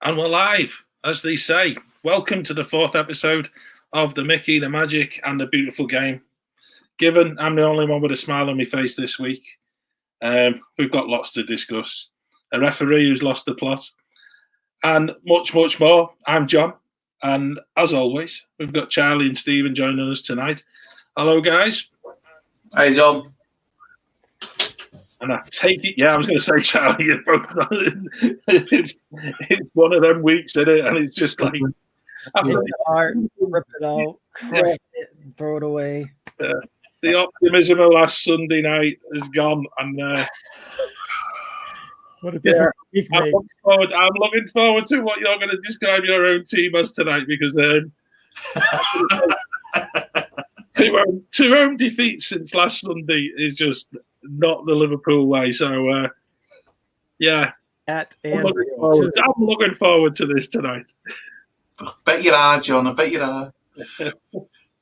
And we're live, as they say. Welcome to the fourth episode of the Mickey, the Magic, and the Beautiful Game. Given I'm the only one with a smile on my face this week, we've got lots to discuss. A referee who's lost the plot, and much, much more. I'm John, and as always, we've got Charlie and Stephen joining us tonight. Hello, guys. Hey, John. And I take it, I was going to say, Charlie, you're both it's one of them weeks, isn't it? And it's just like, rip it out, crush it, throw it away. The optimism of last Sunday night is gone, and what a different week, I'm looking forward to what you're going to describe your own team as tonight, because two home defeats since last Sunday is just not the Liverpool way. So, I'm looking forward to this tonight. Bet you are, John. I bet you are.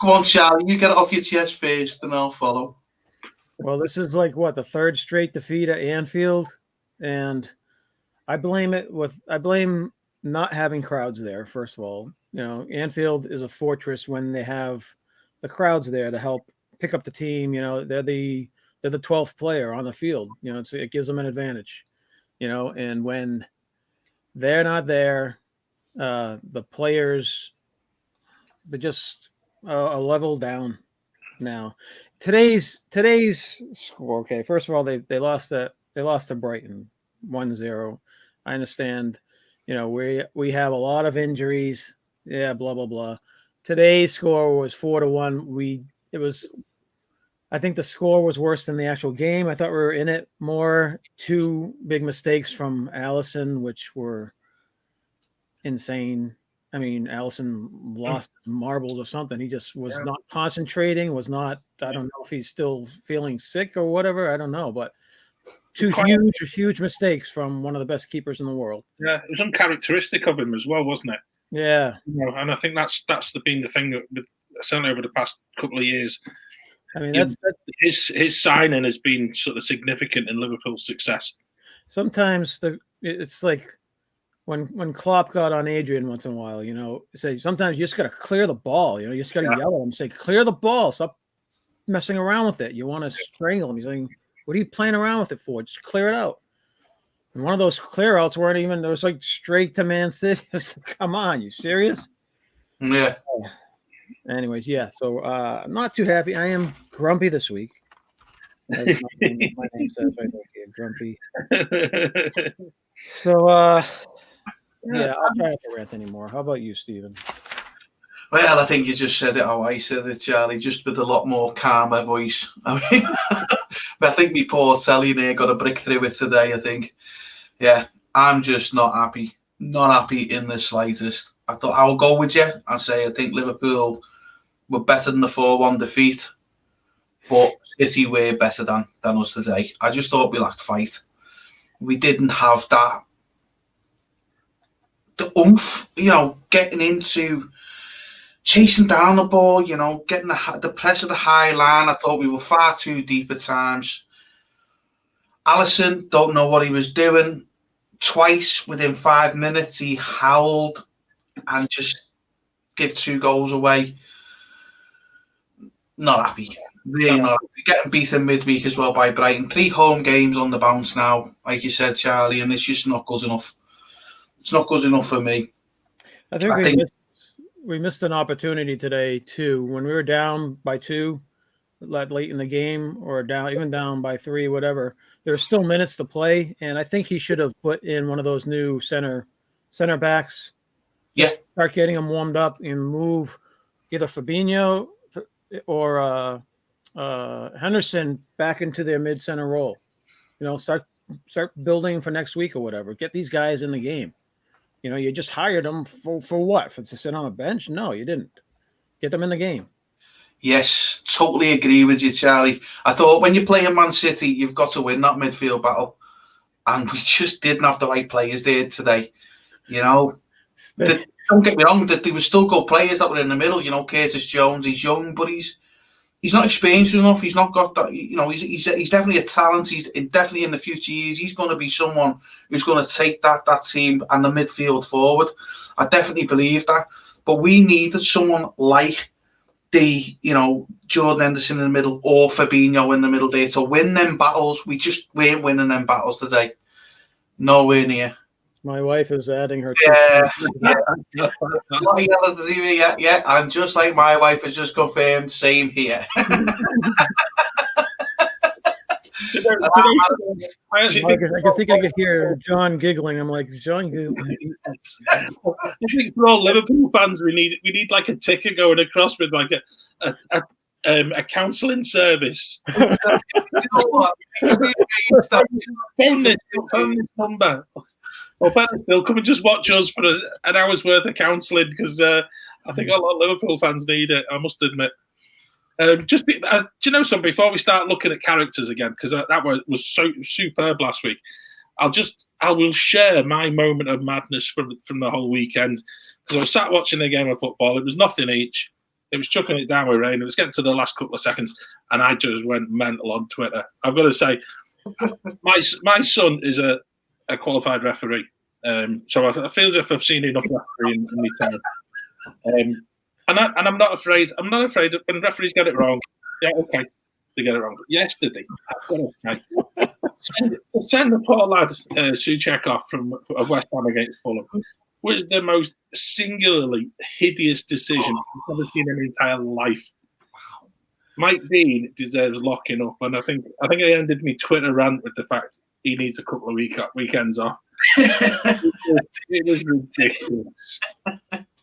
Come on, Charlie. You get it off your chest first, and I'll follow. Well, this is like the third straight defeat at Anfield, and I blame not having crowds there. First of all, Anfield is a fortress when they have the crowds there to help pick up the team. They're the 12th player on the field. It gives them an advantage. And when they're not there, the players, they're just a level down now. Today's score. Okay, first of all, they lost to Brighton 1-0. I understand. We have a lot of injuries. Yeah, blah blah blah. Today's score was 4-1. I think the score was worse than the actual game. I thought we were in it more. Two big mistakes from Alisson, which were insane. I mean, Alisson lost marbles or something. He just was not concentrating, I don't know if he's still feeling sick or whatever. I don't know, but two huge mistakes from one of the best keepers in the world. Yeah, it was uncharacteristic of him as well, wasn't it? Yeah. And I think that's been the thing that certainly over the past couple of years. I mean, his signing has been sort of significant in Liverpool's success. Sometimes it's like when Klopp got on Adrian once in a while, say sometimes you just got to clear the ball. You just got to yell at him, say, clear the ball, stop messing around with it. You want to strangle him. He's saying, what are you playing around with it for? Just clear it out. And one of those clear outs weren't even, it was like straight to Man City. Come on, you serious? Yeah. Anyways, so I'm not too happy. I am grumpy this week. As my name says right here, grumpy. So, I'll try not to rant anymore. How about you, Stephen? Well, I think you just said it how I said it, Charlie, just with a lot more calmer voice. I mean, but I think me poor Telly there got a brick through it today, I think. Yeah, I'm just not happy. Not happy in the slightest. I thought I'll go with you and say I think Liverpool were better than the 4-1 defeat, but City were better than us today. I just thought we lacked fight. We didn't have the oomph, getting into chasing down the ball, getting the press of the high line. I thought we were far too deep at times. Alisson, don't know what he was doing. Twice within 5 minutes, he howled and just give 2 goals away. Not happy. Really not happy. Getting beaten midweek as well by Brighton. 3 home games on the bounce now, like you said, Charlie, and it's just not good enough. It's not good enough for me. I think we missed an opportunity today, too. When we were down by 2 late in the game, or even down by 3, whatever, there's still minutes to play, and I think he should have put in one of those new center backs. Yeah. Start getting them warmed up and move either Fabinho or Henderson back into their mid-center role. Start building for next week or whatever. Get these guys in the game. You just hired them for what? To sit on a bench? No, you didn't. Get them in the game. Yes, totally agree with you, Charlie. I thought when you're playing Man City, you've got to win that midfield battle. And we just didn't have the right players there today. Don't get me wrong, there were still good players that were in the middle. Curtis Jones, he's young, but he's he's not experienced enough. He's not got that. He's definitely a talent. He's definitely in the future years. He's going to be someone who's going to take that team and the midfield forward. I definitely believe that. But we needed someone like Jordan Henderson in the middle or Fabinho in the middle there to win them battles. We just weren't winning them battles today. Nowhere near. My wife is adding her. Yeah. And just like my wife has just confirmed, same here. I think I could hear John giggling. I'm like, John giggling. I think for all Liverpool fans, we need like a ticker going across with like a counselling service. Phone this number. Or better still, come and just watch us for an hour's worth of counselling, because I think a lot of Liverpool fans need it, I must admit. Do you know something? Before we start looking at characters again, because that was so superb last week, I will share my moment of madness from the whole weekend, because I was sat watching a game of football. It was nothing each. It was chucking it down with rain. It was getting to the last couple of seconds, and I just went mental on Twitter. I've got to say, my son is a qualified referee, so I feel as if I've seen enough refereeing in my time. And I'm not afraid. I'm not afraid when referees get it wrong. Yeah, okay, they get it wrong. But yesterday, I've got to say, send the poor lad Souček off of West Ham against Fulham was the most singularly hideous decision I've ever seen in my entire life. Mike Dean deserves locking up, and I think I ended my Twitter rant with the fact he needs a couple of weekends off. It was ridiculous.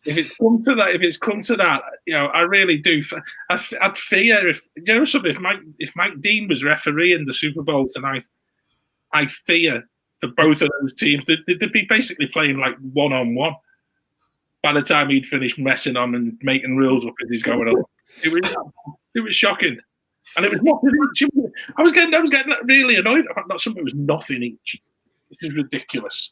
If it's come to that, I really do. I'd fear if if Mike Dean was refereeing the Super Bowl tonight, I fear for both of those teams they'd be basically playing like 1-on-1 by the time he'd finished messing on and making rules up as he's going on. It was shocking. And it was nothing each. I was getting really annoyed. Not something was nothing each. This is ridiculous.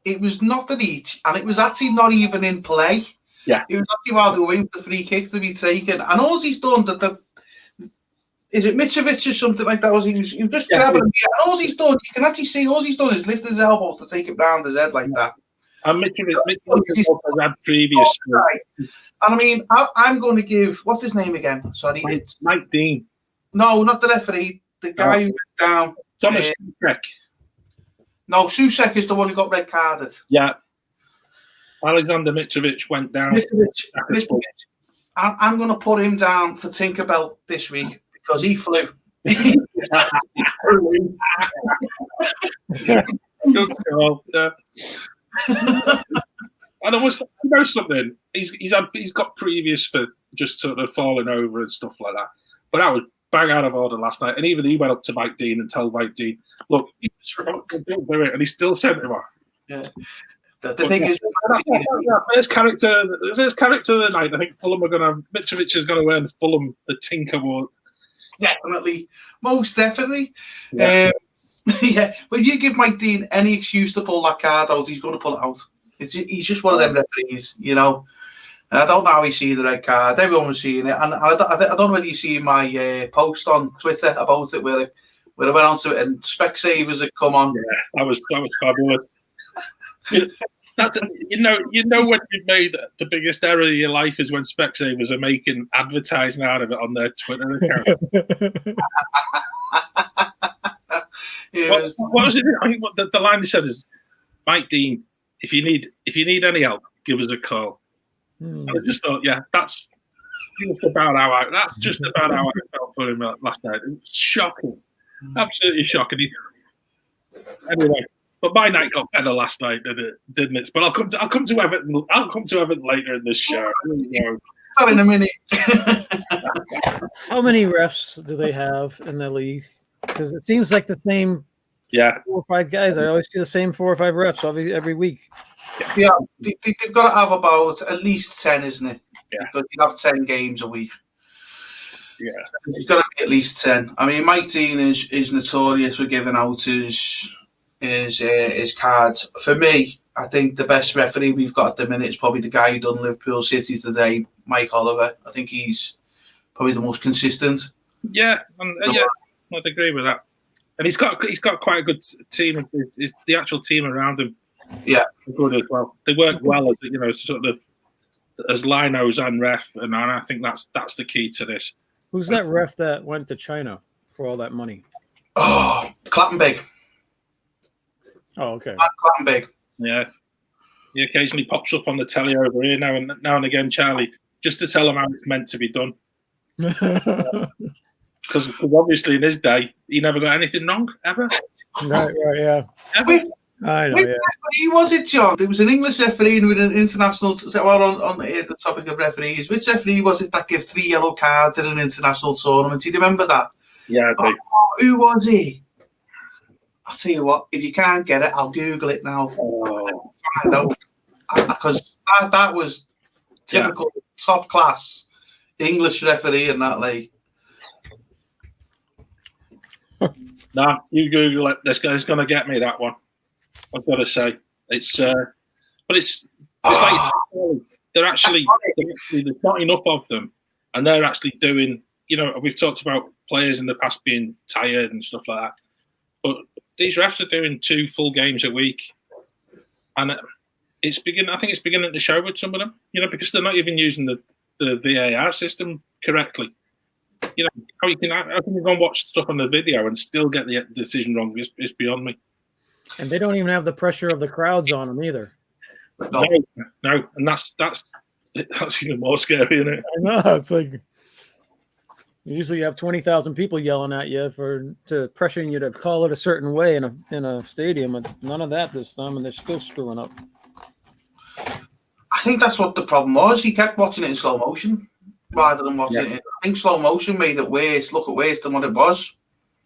It was nothing each, and it was actually not even in play. Yeah. It was actually while they were waiting for the free kick to be taken. And all he's done, is it Mitrovic or something like that? He was just grabbing him. And all he's done, you can actually see, all he's done is lift his elbows to take it round his head like that. And Mitrovic had previous. Right. And I mean, I'm going to give, what's his name again? Sorry. It's Mike Dean. No, not the referee. The guy who went down. Thomas Souček. No, Souček is the one who got red carded. Yeah. Alexander Mitrovic went down. Mitrovic. I'm going to put him down for Tinkerbell this week because he flew. Good girl. Yeah. And I was, something. He's got previous for just sort of falling over and stuff like that. But that was bang out of order last night. And even he went up to Mike Dean and told Mike Dean, "Look, don't do it," and he still sent him off. Yeah. The thing is, first character of the night. I think Fulham are going to. Mitrovic is going to earn Fulham the Tink Award. Definitely, most definitely. Yeah. When you give Mike Dean any excuse to pull that card out, he's going to pull it out. He's just one of them referees, I don't know how he's seeing the red card. Everyone was seeing it, and I don't know whether you see my post on Twitter about it, where I went onto it and Specsavers had come on. Yeah, that was fabulous. You know when you've made the biggest error of your life is when Specsavers are making advertising out of it on their Twitter account. What was it? I think the line they said is, "Mike Dean, if you need any help, give us a call." And I just thought, that's just about how I felt for him last night. It was shocking, absolutely shocking. Anyway, but my night got better last night, didn't it? But I'll come to Everton. I'll come to Everton later in this show. Not in a minute. How many refs do they have in the league? Because it seems like the same 4 or 5 guys. I always see the same 4 or 5 refs every week. Yeah, they've got to have about at least 10, isn't it? Yeah. Because you have 10 games a week. Yeah. It's got to be at least 10. I mean, Mike Dean is notorious for giving out his cards. For me, I think the best referee we've got at the minute is probably the guy who done Liverpool City today, Mike Oliver. I think he's probably the most consistent. Yeah, I'd agree with that. And he's got quite a good team. The actual team around him, Yeah, good as well. They work well as sort of as linos and ref, and I think that's the key to this. Who's that ref that went to China for all that money? Oh, Clattenburg. Oh, okay. Clattenburg. Yeah, he occasionally pops up on the telly over here now and again, Charlie, just to tell him how it's meant to be done. Because obviously in his day, he never got anything wrong ever. Right, yeah. Wait, I know. which Yeah. referee was it, John? There was an English referee with an international. Well, on the topic of referees, which referee was it that gave 3 yellow cards in an international tournament? Do you remember that? Yeah, I do. Who was he? I'll tell you what. If you can't get it, I'll Google it now. Oh. Find out, because that was typical top class English referee in that league. No, you Google it. This guy's going to get me that one. I've got to say, but it's like there's not enough of them, and they're actually doing. We've talked about players in the past being tired and stuff like that, but these refs are doing 2 full games a week, and I think it's beginning to show with some of them. Because they're not even using the VAR system correctly. How can you go and watch stuff on the video and still get the decision wrong is beyond me. And they don't even have the pressure of the crowds on them either. No, and that's even more scary, isn't it? I know. It's like usually you have 20,000 people yelling at you to pressuring you to call it a certain way in a stadium, and none of that this time, and they're still screwing up. I think that's what the problem was. He kept watching it in slow motion rather than watching it. I think slow motion made it worse than what it was.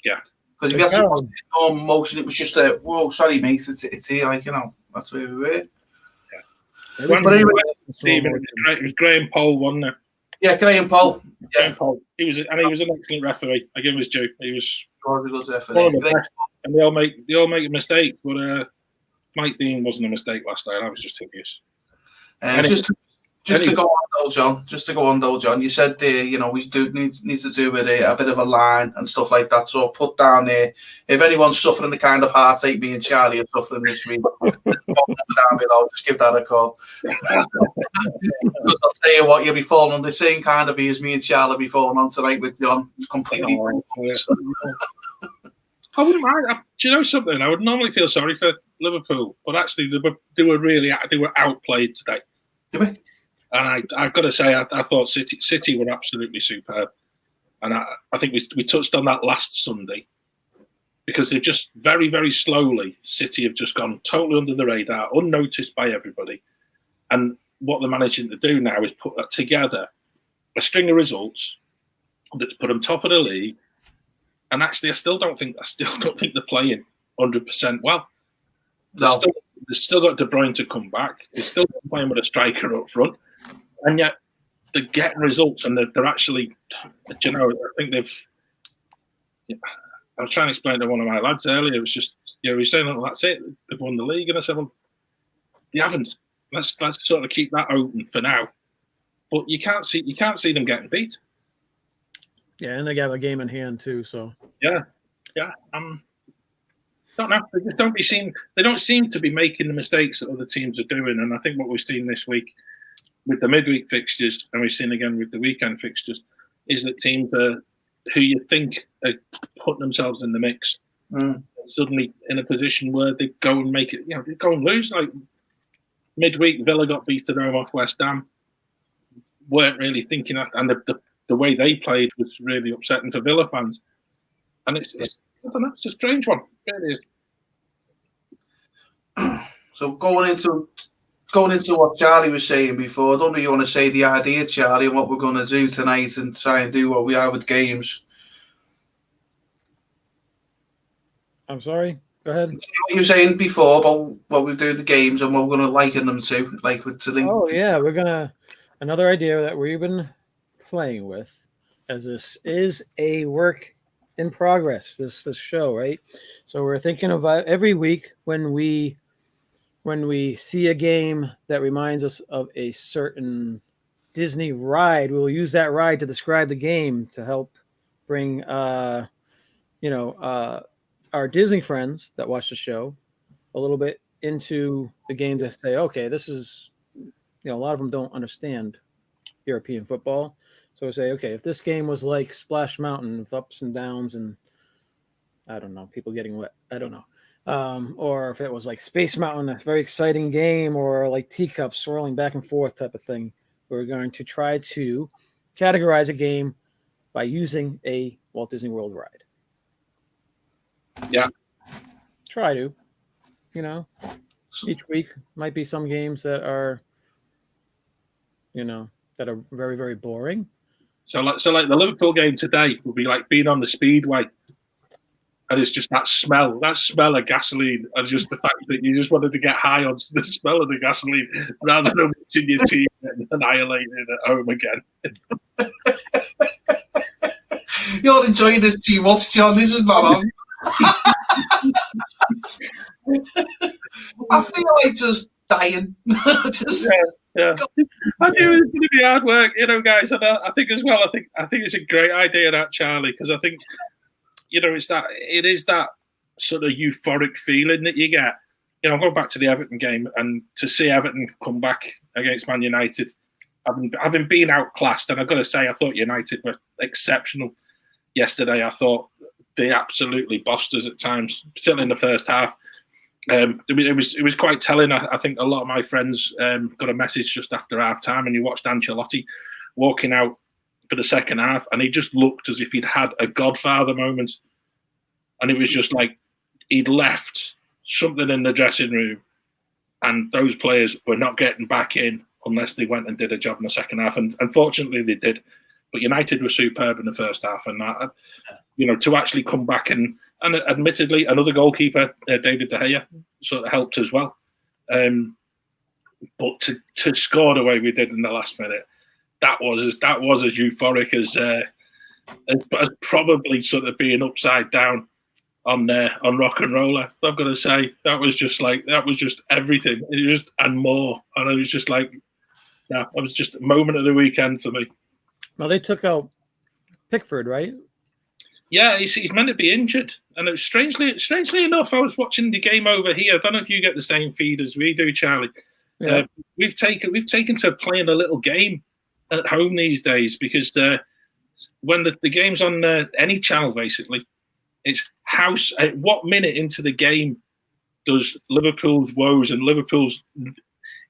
Yeah. Because if you actually watched it in normal motion, it was just whoa, sorry, mate, it's here, that's where we were. Yeah. But anyway, Stephen, it was Graham Poll, wasn't it? Yeah, Graham Poll. Graham Poll. He was an excellent referee. I give him his due. He was a good referee. And they all make a mistake, but Mike Dean wasn't a mistake last night. That was just hideous. Just to go on though, John. You said there, we do need to do with a bit of a line and stuff like that. So put down there, if anyone's suffering the kind of heartache me and Charlie are suffering this week, down below, just give that a call. I'll tell you what, you'll be falling on the same kind of as me and Charlie be falling on tonight with John. It's completely. I wouldn't mind. Do you know something? I would normally feel sorry for Liverpool, but actually they were outplayed today. Did we? And I've got to say, I thought City were absolutely superb. And I think we touched on that last Sunday, because they've just very, very slowly, City have just gone totally under the radar, unnoticed by everybody. And what they're managing to do now is put together a string of results that's put them top of the league. And actually, I still don't think they're playing 100% well. No. They've still got De Bruyne to come back. They're still playing with a striker up front. And yet they're getting results, and they're actually, I think they've. I was trying to explain to one of my lads earlier. It was just, he's saying, "Oh, that's it. They've won the league," and I said, "Well, they haven't. Let's sort of keep that open for now." But you can't see them getting beat. Yeah, and they got a game in hand too. So yeah. Don't know. They don't seem to be making the mistakes that other teams are doing, and I think what we've seen this week with the midweek fixtures, and we've seen again with the weekend fixtures, is that teams who you think are putting themselves in the mix suddenly in a position where they go and make it. They go and lose. Like midweek, Villa got beat at home off West Ham. Weren't really thinking that, and the way they played was really upsetting for Villa fans. And it's I don't know. It's a strange one. It really is. So going into what Charlie was saying before, I don't know if you want to say the idea, Charlie, and what we're going to do tonight and try and do what we are with games. I'm sorry. Go ahead. What you were saying before about what we do the games and what we're going to liken them to, like with today. Oh yeah, another idea that we've been playing with, as this is a work in progress. This show, right? So we're thinking about every week when we see a game that reminds us of a certain Disney ride. We'll use that ride to describe the game to help bring, our Disney friends that watch the show a little bit into the game to say, okay, this is, a lot of them don't understand European football. So we say, okay, if this game was like Splash Mountain with ups and downs and I don't know, people getting wet, I don't know. Or if it was like Space Mountain, a very exciting game, or like teacups swirling back and forth type of thing, we're going to try to categorize a game by using a Walt Disney World ride. Yeah. Try to, each week might be some games that are, that are very, very boring. So like the Liverpool game today will be like being on the speedway, and it's just that smell of gasoline, and just the fact that you just wanted to get high on the smell of the gasoline rather than watching your team getting annihilated at home again. You're enjoying this too much, John. This is not on. I feel like just dying. Yeah. I knew it was going to be hard work, guys. And I think as well. I think it's a great idea, that Charlie, because I think it is that sort of euphoric feeling that you get. I'm going back to the Everton game, and to see Everton come back against Man United, having been outclassed, and I've got to say, I thought United were exceptional yesterday. I thought they absolutely bossed us at times, particularly in the first half. It was quite telling. I think a lot of my friends got a message just after half time, and you watched Ancelotti walking out for the second half, and he just looked as if he'd had a Godfather moment, and it was just like he'd left something in the dressing room, and those players were not getting back in unless they went and did a job in the second half, and unfortunately they did. But United were superb in the first half, and to actually come back and admittedly another goalkeeper, David De Gea, sort of helped as well. But to score the way we did in the last minute, that was as euphoric as probably sort of being upside down on Rock and Roller. I've got to say, that was just everything. It was just and more, and it was just like, it was just a moment of the weekend for me. Well, they took out Pickford, right? Yeah, he's meant to be injured, and it was strangely enough, I was watching the game over here. I don't know if you get the same feed as we do, Charlie. Yeah. We've taken to playing a little game at home these days, because when the game's on any channel, basically, it's house. At what minute into the game does Liverpool's woes and Liverpool's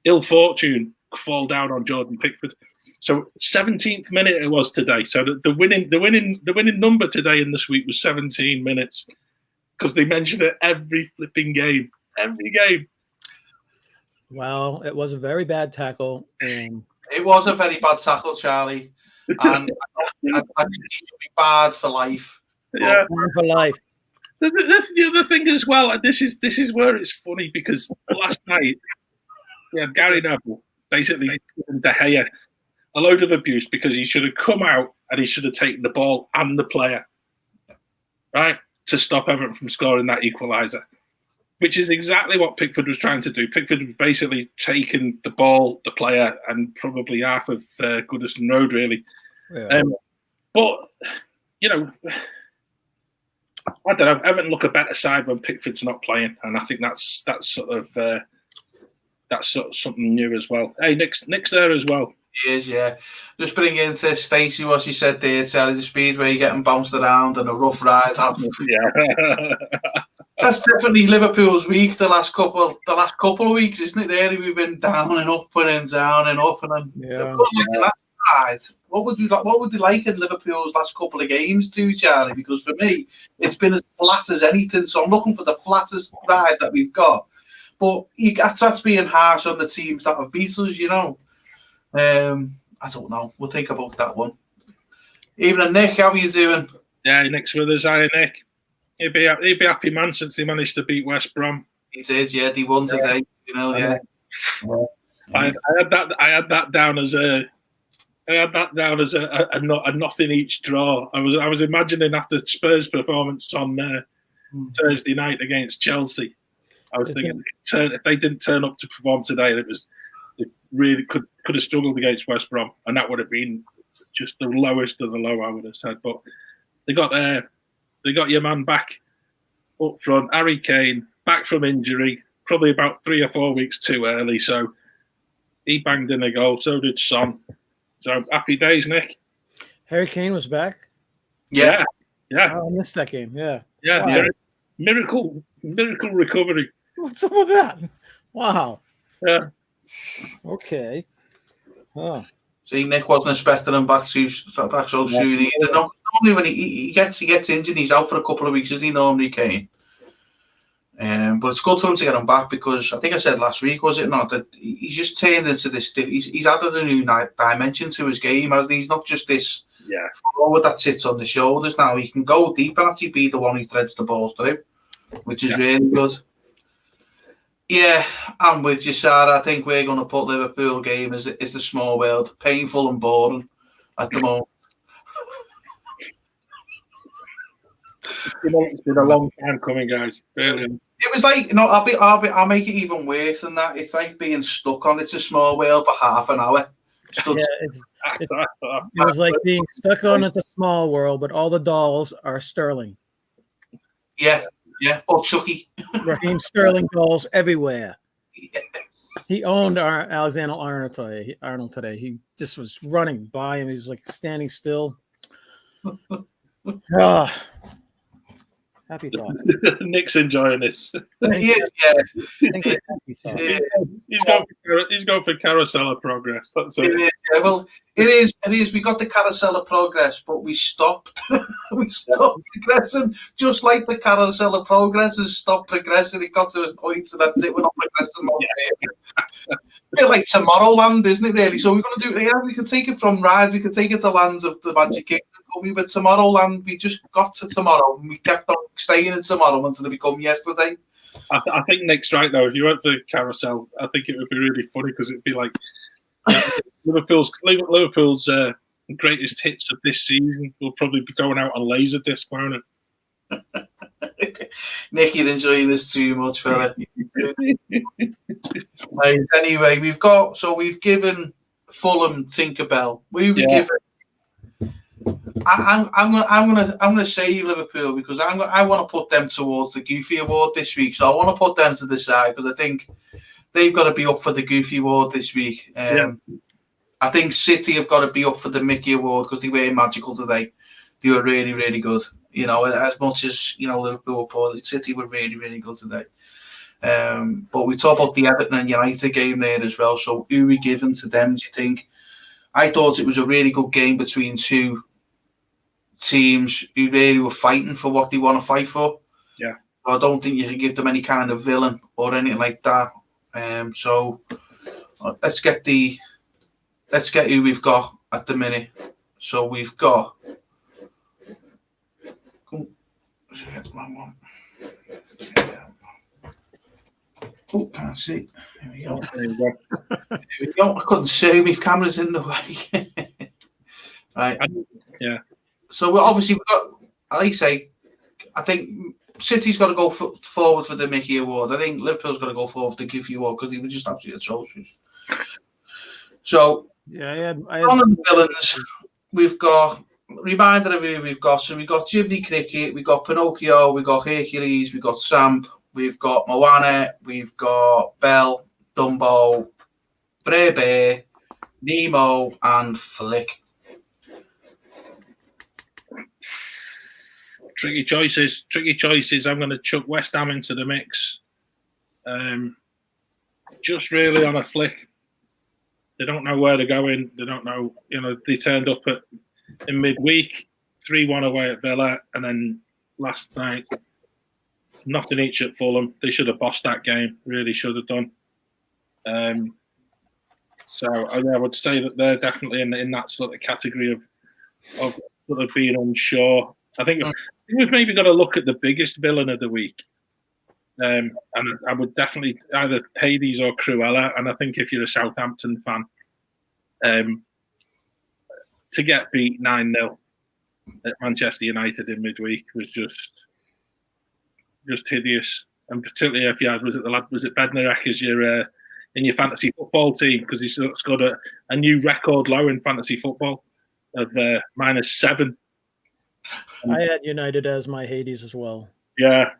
ill fortune fall down on Jordan Pickford? So 17th minute it was today. So the winning number today in the suite was 17 minutes, because they mentioned it every flipping game, every game. Well, it was a very bad tackle. It was a very bad tackle, Charlie, and I think he should be barred for life. Yeah, for life. The other thing as well, and this is where it's funny, because last night we had Gary Neville basically De Gea a load of abuse because he should have come out and he should have taken the ball and the player, right, to stop Everton from scoring that equaliser, which is exactly what Pickford was trying to do. Pickford was basically taking the ball, the player, and probably half of Goodison Road, really. Yeah. But, I don't know, Everton look a better side when Pickford's not playing, and I think that's sort of something new as well. Hey, Nick's there as well. He is, yeah. Just bring into Stacey what she said there, Charlie, the speed where you're getting bounced around and a rough ride. Yeah. That's definitely Liverpool's week. The last couple of weeks, isn't it? Really, we've been down and up and down and up and that ride. What would you like in Liverpool's last couple of games too, Charlie? Because for me, it's been as flat as anything. So I'm looking for the flattest ride that we've got. But that's being harsh on the teams that have beat us, I don't know. We'll think about that one. Evening, Nick. How are you doing? Yeah, Nick's with us. Hi, Nick. He'd be happy man since they managed to beat West Brom. He did, yeah. They won today. Yeah. I had that down as a nothing each draw. I was imagining after Spurs' performance on Thursday night against Chelsea, I was thinking if they didn't turn up to perform today, really could have struggled against West Brom, and that would have been just the lowest of the low, I would have said. But they got your man back up front, Harry Kane, back from injury, probably about 3 or 4 weeks too early. So he banged in a goal. So did Son. So happy days, Nick. Harry Kane was back. Yeah. Oh, I missed that game. Yeah. Wow. Miracle recovery. What's up with that? Wow. Yeah. Okay. Oh. See, Nick wasn't expecting him back so soon either. Normally when he gets injured, he's out for a couple of weeks, isn't he, normally, Kane? But it's good for him to get him back because I think I said last week, was it not, that he's just turned into this. He's added a new dimension to his game, hasn't he? He's not just this forward that sits on the shoulders now. He can go deep and actually be the one who threads the balls through, which is really good. Yeah, I'm with you, Sarah. I think we're going to put Liverpool game as the small world. Painful and boring at the moment. It's been a long time coming, guys. Brilliant. It was like, I'll make it even worse than that. It's like being stuck on It's a Small World for half an hour. It was like being stuck on It's a Small World, but all the dolls are Sterling. Yeah, or Chucky. Raheem Sterling dolls everywhere. Yeah. He owned our Alexander Arnold today. He just was running by him. He was like standing still. Happy thoughts. Nick's enjoying this. He is, yeah. He's going for carousel of progress. That's all. Well, it is. We got the carousel of progress, but we stopped. We stopped progressing, just like the carousel of progress has stopped progressing. It got to a point, so that's it. We're not progressing. A bit like Tomorrowland, isn't it? Really. So we're going to do. Yeah, we can take it from rides. We can take it to lands of the Magic Kingdom. We were Tomorrowland. We just got to tomorrow, and we kept on staying in tomorrow until it became yesterday. I think Nick's right though. If you went for carousel, I think it would be really funny because it'd be like Liverpool's greatest hits of this season will probably be going out on Laserdisc, won't it? Nick, you're enjoying this too much, fella. Right, anyway, we've given Fulham Tinkerbell. We were given. I'm gonna say Liverpool because I want to put them towards the Goofy Award this week. So I want to put them to the side because I think they've got to be up for the Goofy Award this week. I think City have got to be up for the Mickey Award because they were magical today. They were really, really good. You know, as much as Liverpool were City were really, really good today. But we talk about the Everton and United game there as well. So who are we giving to them? Do you think? I thought it was a really good game between two teams who really were fighting for what they want to fight for. Yeah. I don't think you can give them any kind of villain or anything like that. So let's get who we've got at the minute. So we've got. Oh, can't see. There we go. There we go. I couldn't see. My camera's in the way. Right. Yeah. So we've got, like I say, I think City's got to go forward for the Mickey Award. I think Liverpool's got to go forward for the Goofy Award because they were just absolutely atrocious. So, I had on the villains, we've got, reminder of who we've got. So we've got Jiminy Cricket, we've got Pinocchio, we've got Hercules, we've got Samp, we've got Moana, we've got Belle, Dumbo, Brer Bear, Nemo, and Flick. Tricky choices. I'm going to chuck West Ham into the mix. Just really on a flick. They don't know where they're going. They don't know. They turned up in midweek, 3-1 away at Villa, and then last night, nothing each at Fulham. They should have bossed that game. Really should have done. So I would say that they're definitely in that sort of category of sort of being unsure. I think we've maybe got to look at the biggest villain of the week. And I would definitely either Hades or Cruella. And I think if you're a Southampton fan, to get beat 9-0 at Manchester United in midweek was just hideous. And particularly if you had, was it Bednarek as your in your fantasy football team because he's got a new record low in fantasy football of -7. I had United as my Hades as well, Yeah.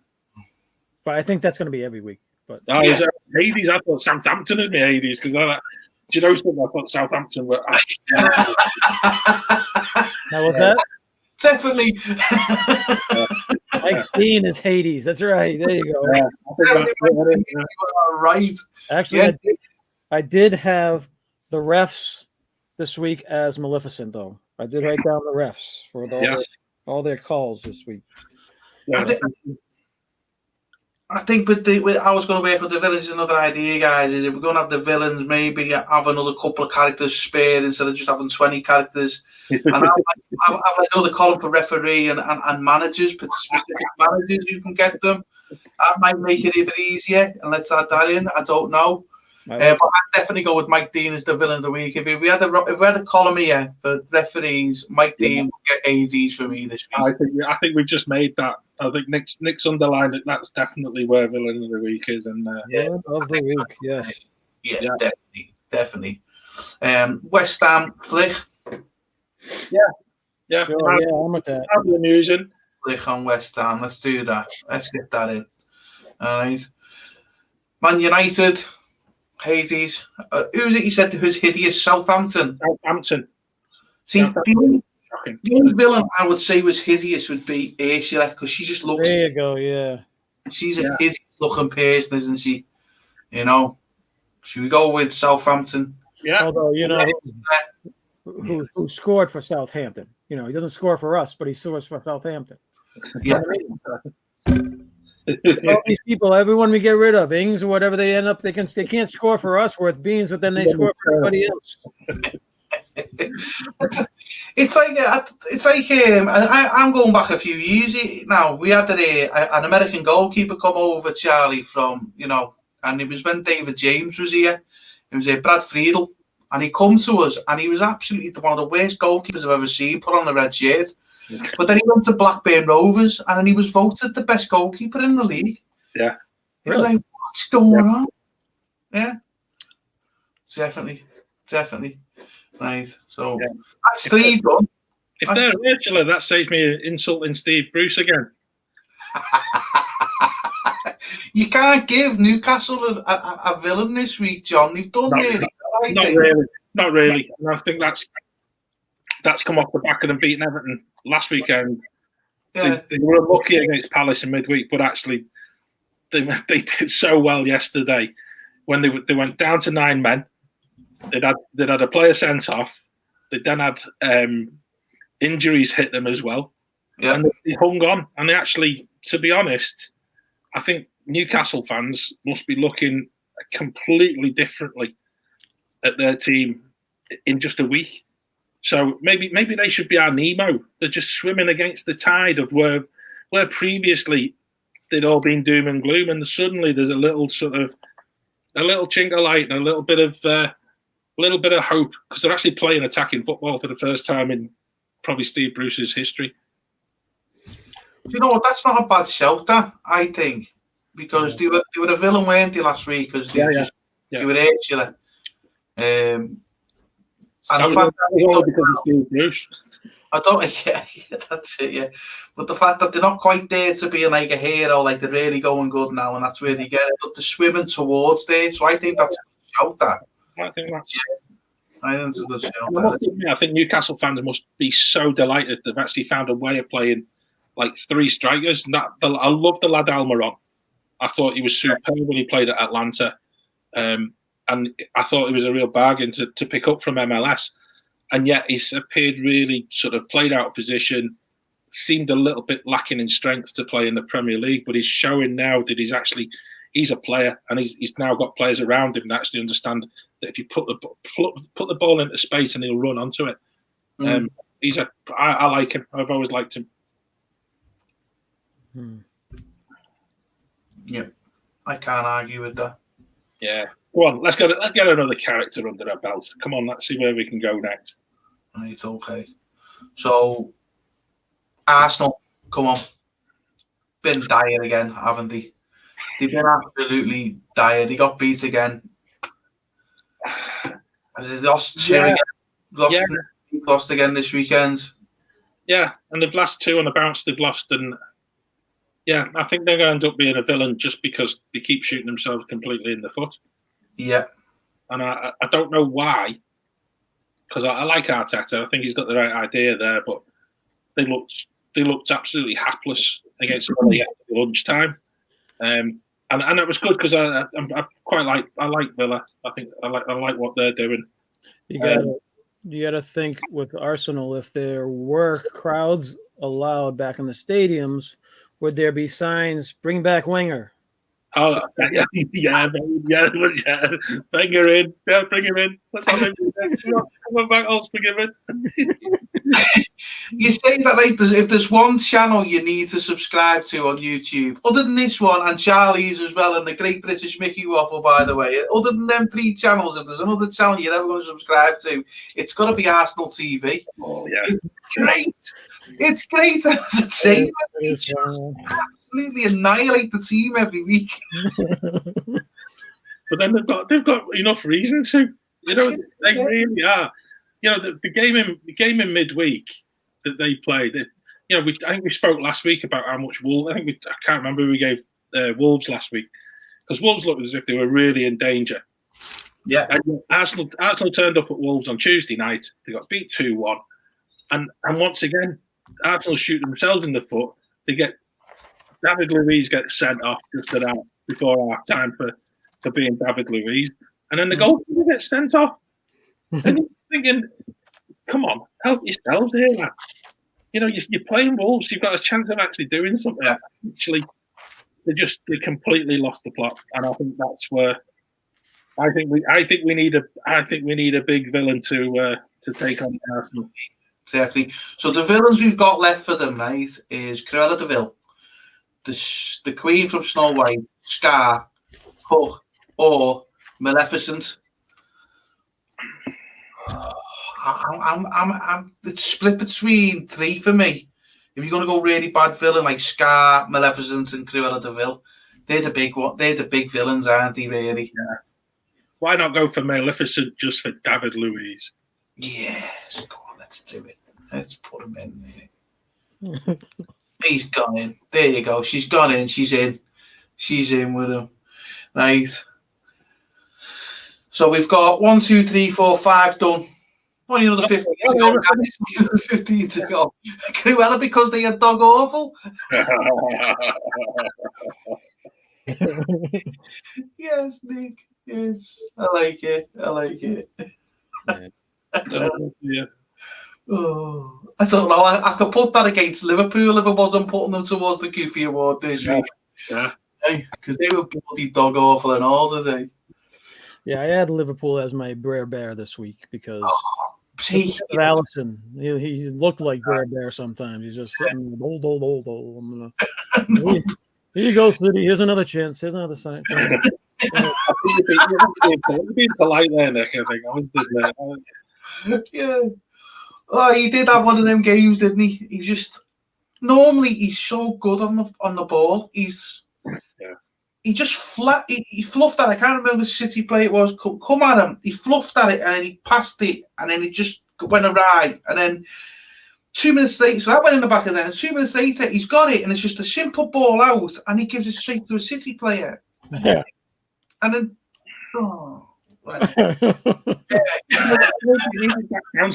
but I think that's going to be every week. But Is it Hades? I thought Southampton had me Hades because do you know something? I thought Southampton were. Now was that? Definitely. Mike Dean is Hades. That's right. There you go. Yeah, I think You are right. Actually, I did have the refs this week as Maleficent, though. I did write down the refs for all their calls this week. yeah. I think with I was going to work with the villains is another idea, guys. Is if we're going to have the villains, maybe have another couple of characters spare instead of just having 20 characters. And have like another column for referee and managers, specific managers you can get them. That might make it a bit easier. And let's add that in. I don't know. But I'd definitely go with Mike Dean as the villain of the week. If we had a column here for referees, Mike Dean would get AZs for me this week. I think we've just made that. I think Nick's underlined it. That's definitely where villain of the week is. And villain of the week, yes. Yeah, definitely. West Ham Flick. Yeah, Sure, I'm with that. That'd be amusing. Flick on West Ham. Let's do that. Let's get that in. All right. Man United. Hades. Who's it you said who's hideous? Southampton. See, the only villain I would say was hideous would be Ursula because she just looks. There you go. Yeah. She's a hideous looking person, isn't she? You know. Should we go with Southampton? Yeah. Although who scored for Southampton? You know, he doesn't score for us, but he scores for Southampton. Yeah. All these people, everyone we get rid of, Ings or whatever they end up, they can't score for us worth beans, but then they score for everybody else. It's like I'm going back a few years now. We had an American goalkeeper come over, Charlie, from and it was when David James was here. It was Brad Friedel, and he come to us, and he was absolutely one of the worst goalkeepers I've ever seen put on the red shirt. But then he went to Blackburn Rovers, and then he was voted the best goalkeeper in the league. Yeah, really? Like, what's going on? Yeah, definitely. Right, so that's 3 done. If they're Ursula, that saves me insulting Steve Bruce again. You can't give Newcastle a villain this week, John. They've done Not really. And I think that's come off the back of them beating Everton last weekend. Yeah. They were unlucky against Palace in midweek, but actually they did so well yesterday when they went down to 9 men. They'd had a player sent off. They then had injuries hit them as well. Yeah. And they hung on. And they actually, to be honest, I think Newcastle fans must be looking completely differently at their team in just a week. So maybe they should be our Nemo. They're just swimming against the tide of where previously they'd all been doom and gloom, and suddenly there's a little chink of light and a little bit of hope because they're actually playing attacking football for the first time in probably Steve Bruce's history. You know what? That's not a bad shout, I think, because they were a villain, weren't they, last week? Because they were Ursula. And the fact that that's it, yeah. But the fact that they're not quite there to be like a hero, like they're really going good now, and that's where they get it. But they're swimming towards there, so I think that's a good shout. I think that's a good shout. I think Newcastle fans must be so delighted they've actually found a way of playing like 3 strikers. And I love the lad Almiron. I thought he was superb when he played at Atlanta. And I thought it was a real bargain to pick up from MLS. And yet he's appeared really sort of played out of position, seemed a little bit lacking in strength to play in the Premier League, but he's showing now that he's a player, and he's now got players around him that actually understand that if you put the ball into space and he'll run onto it. I like him. I've always liked him. Yeah, I can't argue with that. Yeah. Go on, let's get another character under our belt. Come on, let's see where we can go next. Right, okay. So, Arsenal, come on. Been dire again, haven't they? They've been absolutely dire. They got beat again. They lost two Yeah. again. Lost again this weekend. Yeah, and the last two on the bounce they've lost, and yeah, I think they're going to end up being a villain just because they keep shooting themselves completely in the foot. Yeah. And I don't know why, because I like Arteta. I think he's got the right idea there, but they looked absolutely hapless against Villa at lunchtime. And it was good because I like Villa. I think I like what they're doing. You gotta think with Arsenal, if there were crowds allowed back in the stadiums, would there be signs "Bring back Wenger"? Oh yeah, Wenger in, yeah, bring him in. Let's have him. Come on back, all's forgiven. You say that like if there's one channel you need to subscribe to on YouTube, other than this one and Charlie's as well, and the Great British Mickey Waffle, by the way, other than them 3 channels, if there's another channel you're ever going to subscribe to, it's got to be Arsenal TV. Oh yeah, it's great entertainment. It's absolutely annihilate the team every week. But then they've got enough reason to. You know, they really are. You know, the game in midweek that they played. You know, I think we spoke last week about how much Wolves. I can't remember who we gave Wolves last week, because Wolves looked as if they were really in danger. Yeah. And Arsenal turned up at Wolves on Tuesday night. They got beat 2-1, and once again, Arsenal shoot themselves in the foot. They get David Luiz gets sent off just about before half time for being David Luiz, and then the goalkeeper gets sent off. And you're thinking, come on, help yourselves here, man. You know, you're playing Wolves. You've got a chance of actually doing something. Actually, they completely lost the plot, and I think that's where I think we need a big villain to take on Arsenal. Exactly. So the villains we've got left for them, right, is Cruella de Vil, the Queen from Snow White, Scar, Hook, or Maleficent. It's split between 3 for me. If you're going to go really bad villain like Scar, Maleficent, and Cruella de Vil, they're the big one. They're the big villains, aren't they? Really? Yeah. Why not go for Maleficent just for David Luiz? Yes, go on, let's do it. Let's put him in there. He's gone in. There you go. She's gone in. She's in. She's in with him. Right. So we've got 1, 2, 3, 4, 5 done. Only another 15 to go. 15 to go. Cruella because they are dog awful. Yes, Nick. Yes, I like it. Yeah. Oh, I don't know. I could put that against Liverpool if I wasn't putting them towards the Goofy Award this week. Yeah. Because they were bloody dog awful and all, did they? Yeah, I had Liverpool as my Brer Bear this week because of Allison. He looked like Brer Bear sometimes. He's just sitting there, old. Here you go, City. Here's another chance. Here's another sign. You're being polite there, Nick. I think. Yeah. Oh, he did have one of them games, didn't he? He just normally he's so good on the ball. He just he fluffed at it. I can't remember which City play it was. Come at him. He fluffed at it and then he passed it and then it just went awry. And then 2 minutes later, so that went in the back of there. And 2 minutes later, he's got it and it's just a simple ball out and he gives it straight to a City player. Yeah. And then,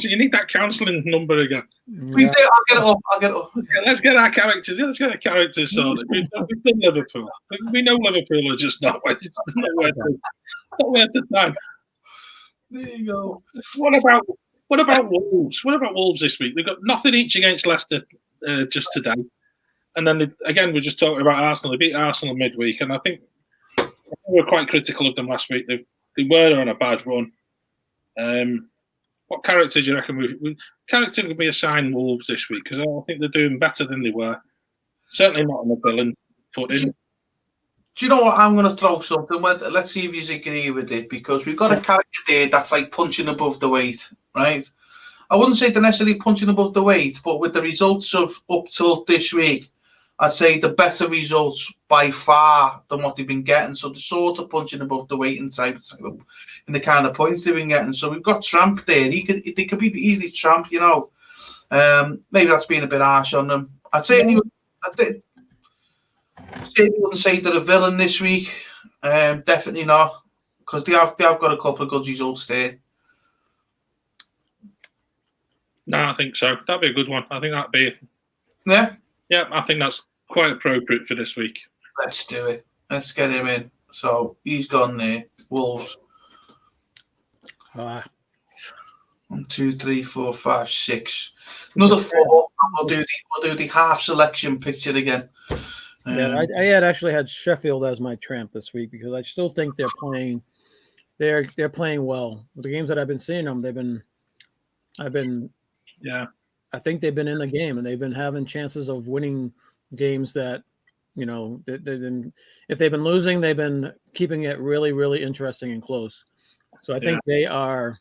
You need that counselling number again. Please say, I'll get it up. Let's get our characters. Let's get our characters sorted. We've done Liverpool. We know Liverpool are just not worth the time. There you go. What about Wolves? What about Wolves this week? They've got nothing each against Leicester just today, and then again we're just talking about Arsenal. They beat Arsenal midweek, and I think we were quite critical of them last week. They were on a bad run. What characters do you reckon character could be assigned Wolves this week? Because I think they're doing better than they were. Certainly not on the villain footing. Do you know what? I'm going to throw something. Let's see if you agree with it, because we've got a character there that's like punching above the weight, right? I wouldn't say they're necessarily punching above the weight, but with the results of up till this week, I'd say the better results by far than what they've been getting. So they're sort of punching above the weight in the kind of points they've been getting. So we've got Tramp there. They could be easily Tramp, you know. Maybe that's being a bit harsh on them. I'd certainly wouldn't say they're a villain this week. Definitely not, because they have got a couple of good results there. No, I think so. That'd be a good one. I think that'd be. Yeah. Yeah, I think that's quite appropriate for this week. Let's do it. Let's get him in. So he's gone there. Wolves. 1, 2, 3, 4, 5, 6. Another 4. We'll do the half selection picture again. Yeah, I had actually had Sheffield as my tramp this week because I still think they're playing. They're playing well. With the games that I've been seeing them, I think they've been in the game and they've been having chances of winning games that, you know, they've been, if they've been losing, they've been keeping it really, really interesting and close. So I think they're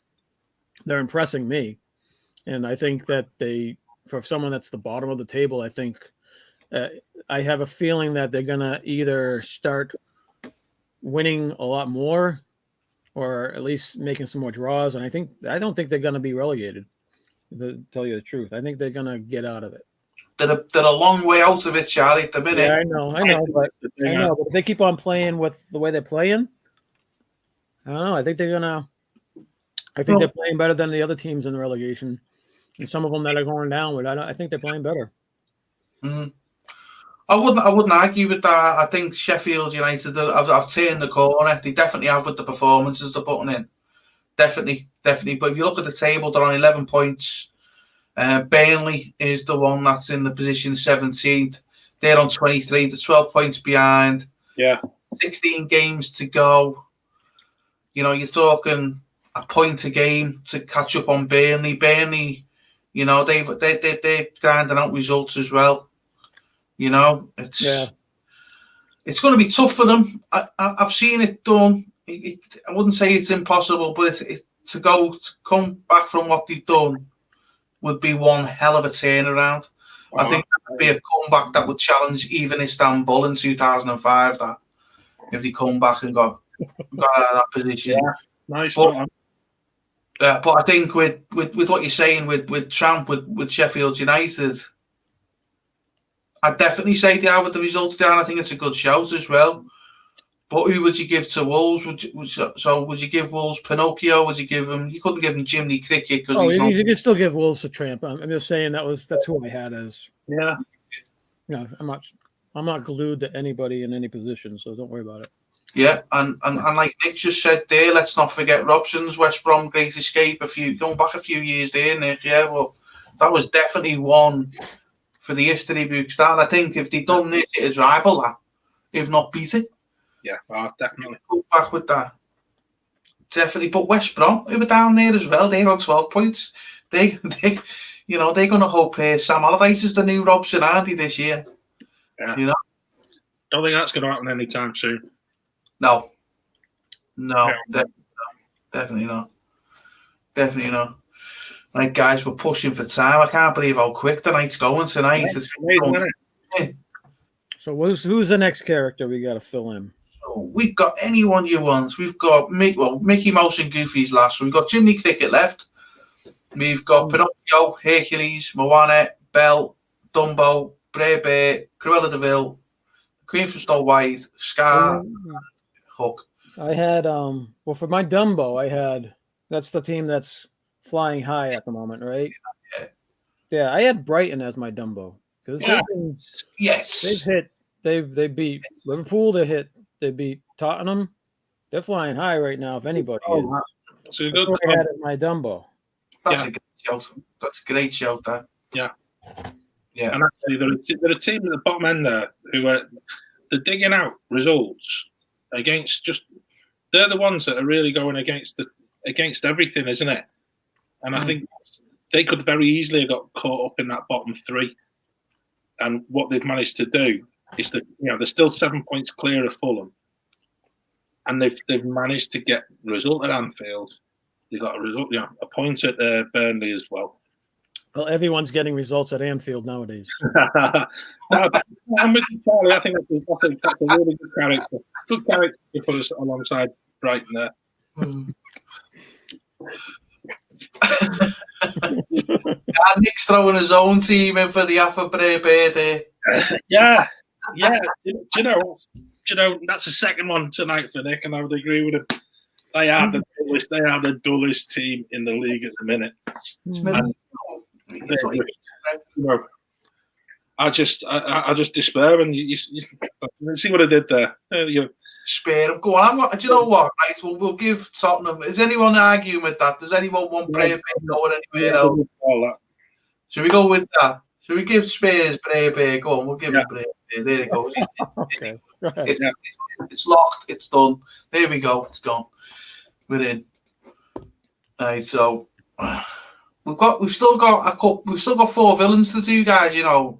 impressing me. And I think that for someone that's the bottom of the table, I think I have a feeling that they're going to either start winning a lot more or at least making some more draws. And I don't think they're going to be relegated. To tell you the truth, I think they're gonna get out of it. They're a long way out of it, Charlie. At the minute, yeah, I know, but if they keep on playing with the way they're playing, I don't know. I think they're playing better than the other teams in the relegation, and some of them that are going downward. I think they're playing better. Mm-hmm. I wouldn't argue with that. I think Sheffield United have turned the corner. They definitely have with the performances they're putting in. Definitely. But if you look at the table, they're on 11 points. Burnley is the one that's in the position 17th. They're on 23. They're 12 points behind. Yeah. 16 games to go. You know, you're talking a point a game to catch up on Burnley. Burnley, you know, they're grinding out results as well. You know, it's going to be tough for them. I've seen it done. I wouldn't say it's impossible, but to come back from what they've done would be one hell of a turnaround. I think that would be a comeback that would challenge even Istanbul in 2005. That if they come back and got out of that position, nice. But I think with what you're saying with Tramp with Sheffield United, I'd definitely say they are with the results down. I think it's a good shout as well. But who would you give to Wolves? Would you give Wolves Pinocchio? Would you give them? You couldn't give them Jimmy Cricket because you can still give Wolves a tramp. I'm just saying that's who I had as. Yeah. No, I'm not glued to anybody in any position, so don't worry about it. Yeah, and like Nick just said there, let's not forget Robson's West Brom Great Escape. Going back a few years there, Nick. Yeah, well, that was definitely one for the history books. That I think if they'd done this, it'd rival that, if not beat it. Yeah, definitely. Go back with that. Definitely. But West Brom, who were down there as well, they're on 12 points. They're going to hope Sam Allardyce is the new Robson, aren't he, this year? Yeah. You know? Don't think that's going to happen anytime soon. No, definitely not. Definitely not. Right, guys, we're pushing for time. I can't believe how quick the night's going tonight. Yeah, it's amazing, isn't it? So who's the next character we got to fill in? We've got anyone you want. We've got Mickey Mouse and Goofy's last. We've got Jimmy Cricket left. We've got Pinocchio, Hercules, Moana, Belle, Dumbo, Bray Bear, Cruella de Vil, Queen from Snow White, Scar, Hook. I had for my Dumbo, that's the team that's flying high at the moment, right? Yeah, I had Brighton as my Dumbo because they beat Liverpool. They beat Tottenham. They're flying high right now. If anybody is. So good. I had my Dumbo. That's a great show. That's a great show, that. Yeah. Yeah. And actually, there are teams at the bottom end there who they're digging out results against they're the ones that are really going against everything, isn't it? And I think they could very easily have got caught up in that bottom three. And what they've managed to do is that they're still 7 points clear of Fulham, and they've managed to get a result at Anfield. They got a result, a point at Burnley as well. Well, everyone's getting results at Anfield nowadays. I'm with you, Charlie. I think that's a really good character. Good character to put us alongside Brighton there. Nick's throwing his own team in for the Afabray birthday. Yeah. Do you know? That's the second one tonight for Nick, and I would agree with him. They are the dullest team in the league at the minute. I just despair, and you see what I did there. Spare. Go on. Do you know what? Right, we'll give Tottenham. Is anyone arguing with that? Does anyone want Bray going anywhere else? Should we go with that? Should we give Spurs Bray? Go on, we'll give him Bray. There it goes. Okay. It's locked. It's done. There we go. It's gone. We're in. Right. So we've still got 4 villains to do, guys. We've got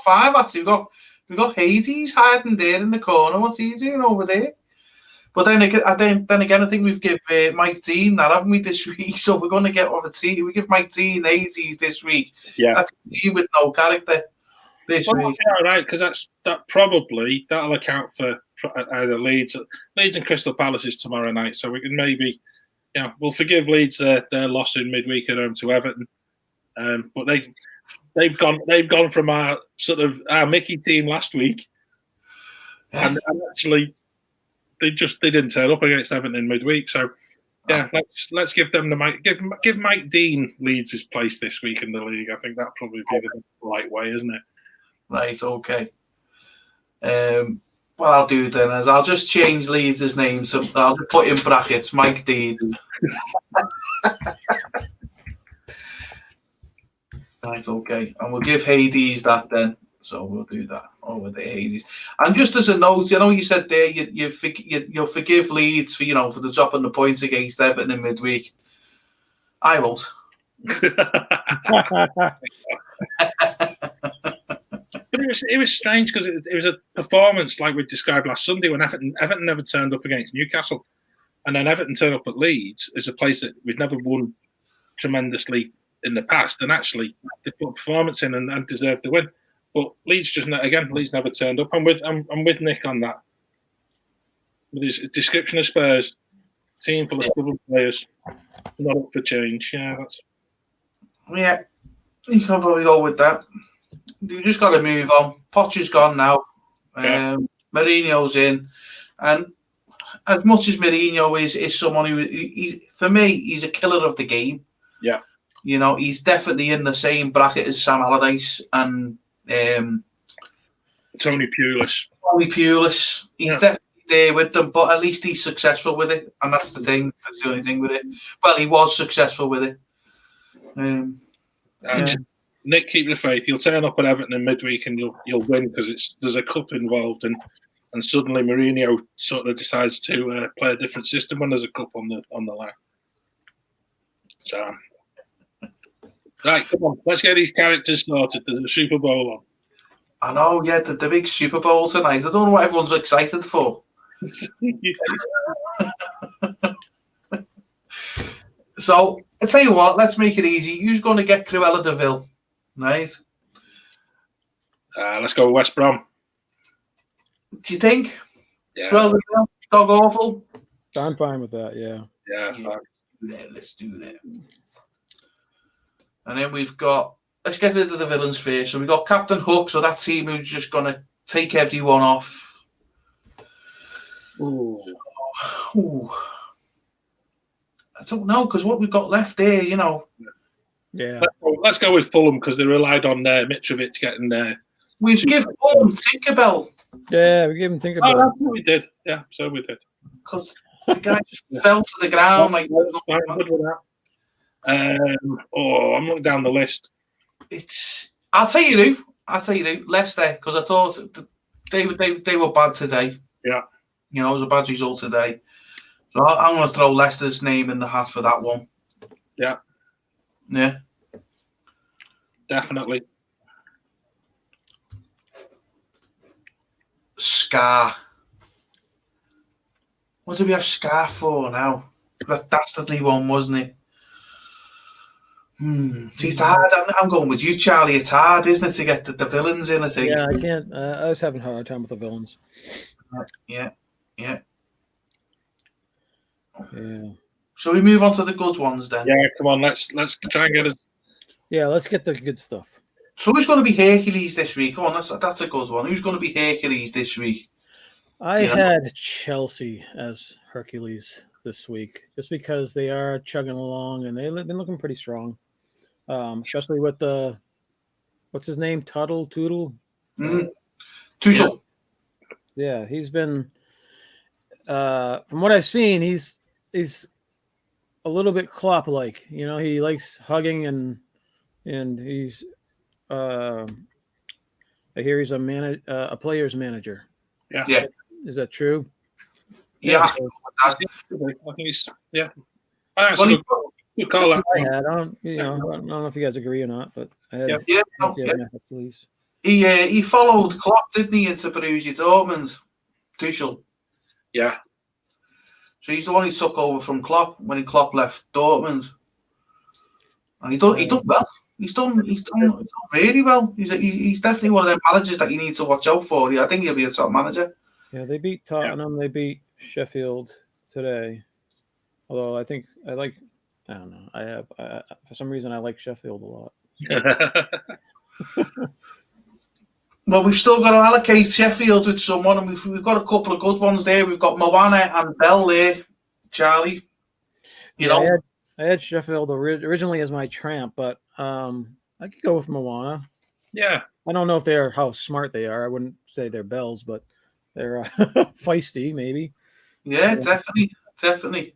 5 actually. We've got Hades hiding there in the corner. What's he doing over there? But then again, I think we've given Mike Dean that, haven't we, this week? So we're going to get on the team. We give Mike Dean Hades this week. Yeah, that's me with no character this week. All right, because that'll account for either Leeds and Crystal Palace tomorrow night. So we can maybe, we'll forgive Leeds their loss in midweek at home to Everton. But they've gone from our Mickey team last week, and actually they didn't turn up against Everton in midweek. So let's give them the mic. Give Mike Dean Leeds his place this week in the league. I think that'd probably be the right way, isn't it? Right. Okay. What I'll do then is I'll just change Leeds' name. So I'll just put in brackets Mike Dean. Right, okay. And we'll give Hades that then. So we'll do that over the Hades. And just as a note, you said there you'll forgive Leeds for for the dropping the points against Everton in midweek. I won't. But it was strange because it was a performance like we described last Sunday when Everton never turned up against Newcastle, and then Everton turned up at Leeds as a place that we've never won tremendously in the past, and actually they put a performance in and deserved the win. But Leeds Leeds never turned up. I'm with Nick on that. With his description of Spurs, team full of stubborn players, not up for change. Yeah, you can probably go with that. You just got to move on. Potter's gone now. Mourinho's in, and as much as Mourinho is someone who, for me, he's a killer of the game. Yeah. He's definitely in the same bracket as Sam Allardyce and Tony Pulis. He's definitely there with them, but at least he's successful with it, and that's the thing. That's the only thing with it. Well, he was successful with it. Nick, keep the faith. You'll turn up at Everton in midweek and you'll win because there's a cup involved, and suddenly Mourinho sort of decides to play a different system when there's a cup on the line. So. Right, come on. Let's get these characters started. There's a Super Bowl on. I know, yeah, the big Super Bowl tonight. I don't know what everyone's excited for. So, I tell you what, let's make it easy. Who's going to get Cruella de Vil? Right? Let's go West Brom. Do you think? Yeah. Cruella de Vil? Dog awful? I'm fine with that, yeah. Yeah. Let's do that. And then let's get rid of the villains first. So we've got Captain Hook, so that team who's just going to take everyone off. Ooh. I don't know, because what we've got left there, Yeah. Let's go with Fulham because they relied on Mitrovic getting there. We've given Fulham Tinkerbell. Yeah, we gave him Tinkerbell. Oh, that's what we did. Yeah, so we did. Because the guy just fell to the ground. I'm good with that. I'm looking down the list. I'll tell you who, Leicester, because I thought they were bad today. Yeah. It was a bad result today. So I'm going to throw Leicester's name in the hat for that one. Yeah. Yeah. Definitely. Scar. What do we have Scar for now? That dastardly one, wasn't it? See, it's hard. I'm going with you, Charlie. It's hard, isn't it, to get the villains in, I think. Yeah, I can't. I was having a hard time with the villains. Yeah. So we move on to the good ones then? Yeah, come on, let's try and get us. Yeah, let's get the good stuff. So who's going to be Hercules this week? Come on, that's a good one. Who's going to be Hercules this week? I had Chelsea as Hercules this week, just because they are chugging along and they've been looking pretty strong, especially with the what's his name, Tootle. Tuchel. Yeah, he's been. From what I've seen, he's a little bit Klopp-like. You know, he likes hugging and he's. I hear he's a player's manager. Yeah. Is that true? Yeah. I think he's I Well, you call that. I don't know if you guys agree or not, but I had Hercules. He followed Klopp, didn't he, into Borussia Dortmund? Tuchel. Yeah. So he's the one who took over from Klopp when Klopp left Dortmund, and he done well. He's done really well. He's definitely one of them managers that you need to watch out for. Yeah, I think he'll be a top manager. Yeah, they beat Tottenham. They beat Sheffield today. Although I don't know. For some reason I like Sheffield a lot. Well, we've still got to allocate Sheffield with someone, and we've got a couple of good ones there. We've got Moana and Bell there, Charlie. I had Sheffield originally as my tramp, but I could go with Moana. Yeah. I don't know if how smart they are. I wouldn't say they're bells, but they're feisty, maybe. Yeah, definitely.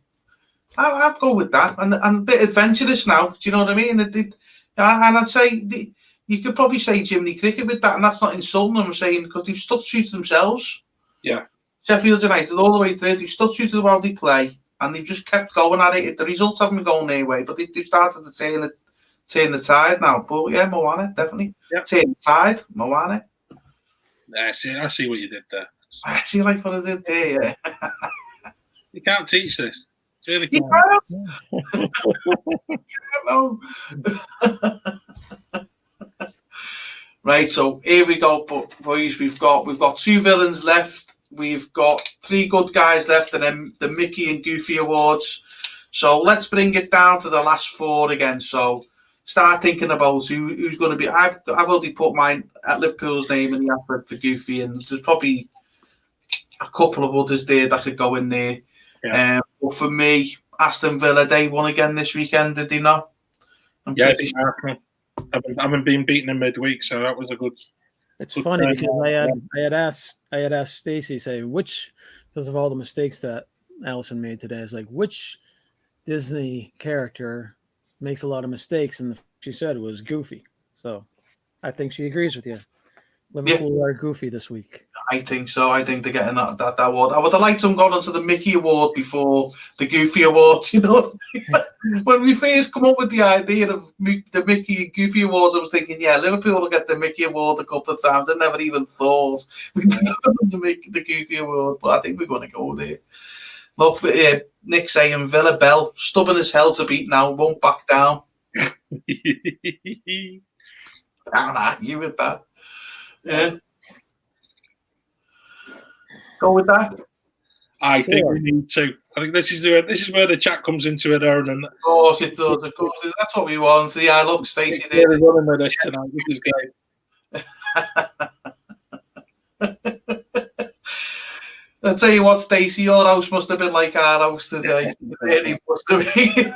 I'd go with that, and a bit adventurous now. Do you know what I mean? And I'd say you could probably say Jimmy Cricket with that, and that's not insulting them. I'm saying because they've stuck true to themselves. Yeah. Sheffield United all the way through. They've stuck true to how they play, and they've just kept going at it. The results haven't been going their way, but they've started to turn the tide now. But yeah, Moana definitely. Yeah. Turn the tide, Moana. I see what you did there. I see like what I did there. Yeah. You can't teach this. You can't. No. Right, so here we go, boys. We've got two villains left. We've got three good guys left, and then the Mickey and Goofy awards. So let's bring it down to the last four again. So start thinking about who's going to be. I've already put mine at Liverpool's name in the effort for Goofy, and there's probably a couple of others there that could go in there. Yeah. But for me, Aston Villa, they won again this weekend, did they not? I haven't been beaten in midweek, so that was a good. It's funny because I had asked Stacey, say which, because of all the mistakes that Allison made today, is like which Disney character makes a lot of mistakes, and she said it was Goofy. So I think she agrees with you. Liverpool are Goofy this week. I think so. I think they're getting that award. I would have liked them going on to the Mickey Award before the Goofy Awards, you know. When we first come up with the idea of the Mickey and Goofy Awards, I was thinking, yeah, Liverpool will get the Mickey Award a couple of times. I never even thought we'd get the Goofy Award, but I think we're going to go there. Look, Nick saying Villa Bell, stubborn as hell to beat now, won't back down. Can't argue with that. Yeah. Go with that. I think we need to. I think this is where the chat comes into it, Aaron. And of course it does. Of course, that's what we want. So yeah, look, Stacey there. We're running with this tonight. This is great. I'll tell you what, Stacey, your house must have been like our house today. It really must have been.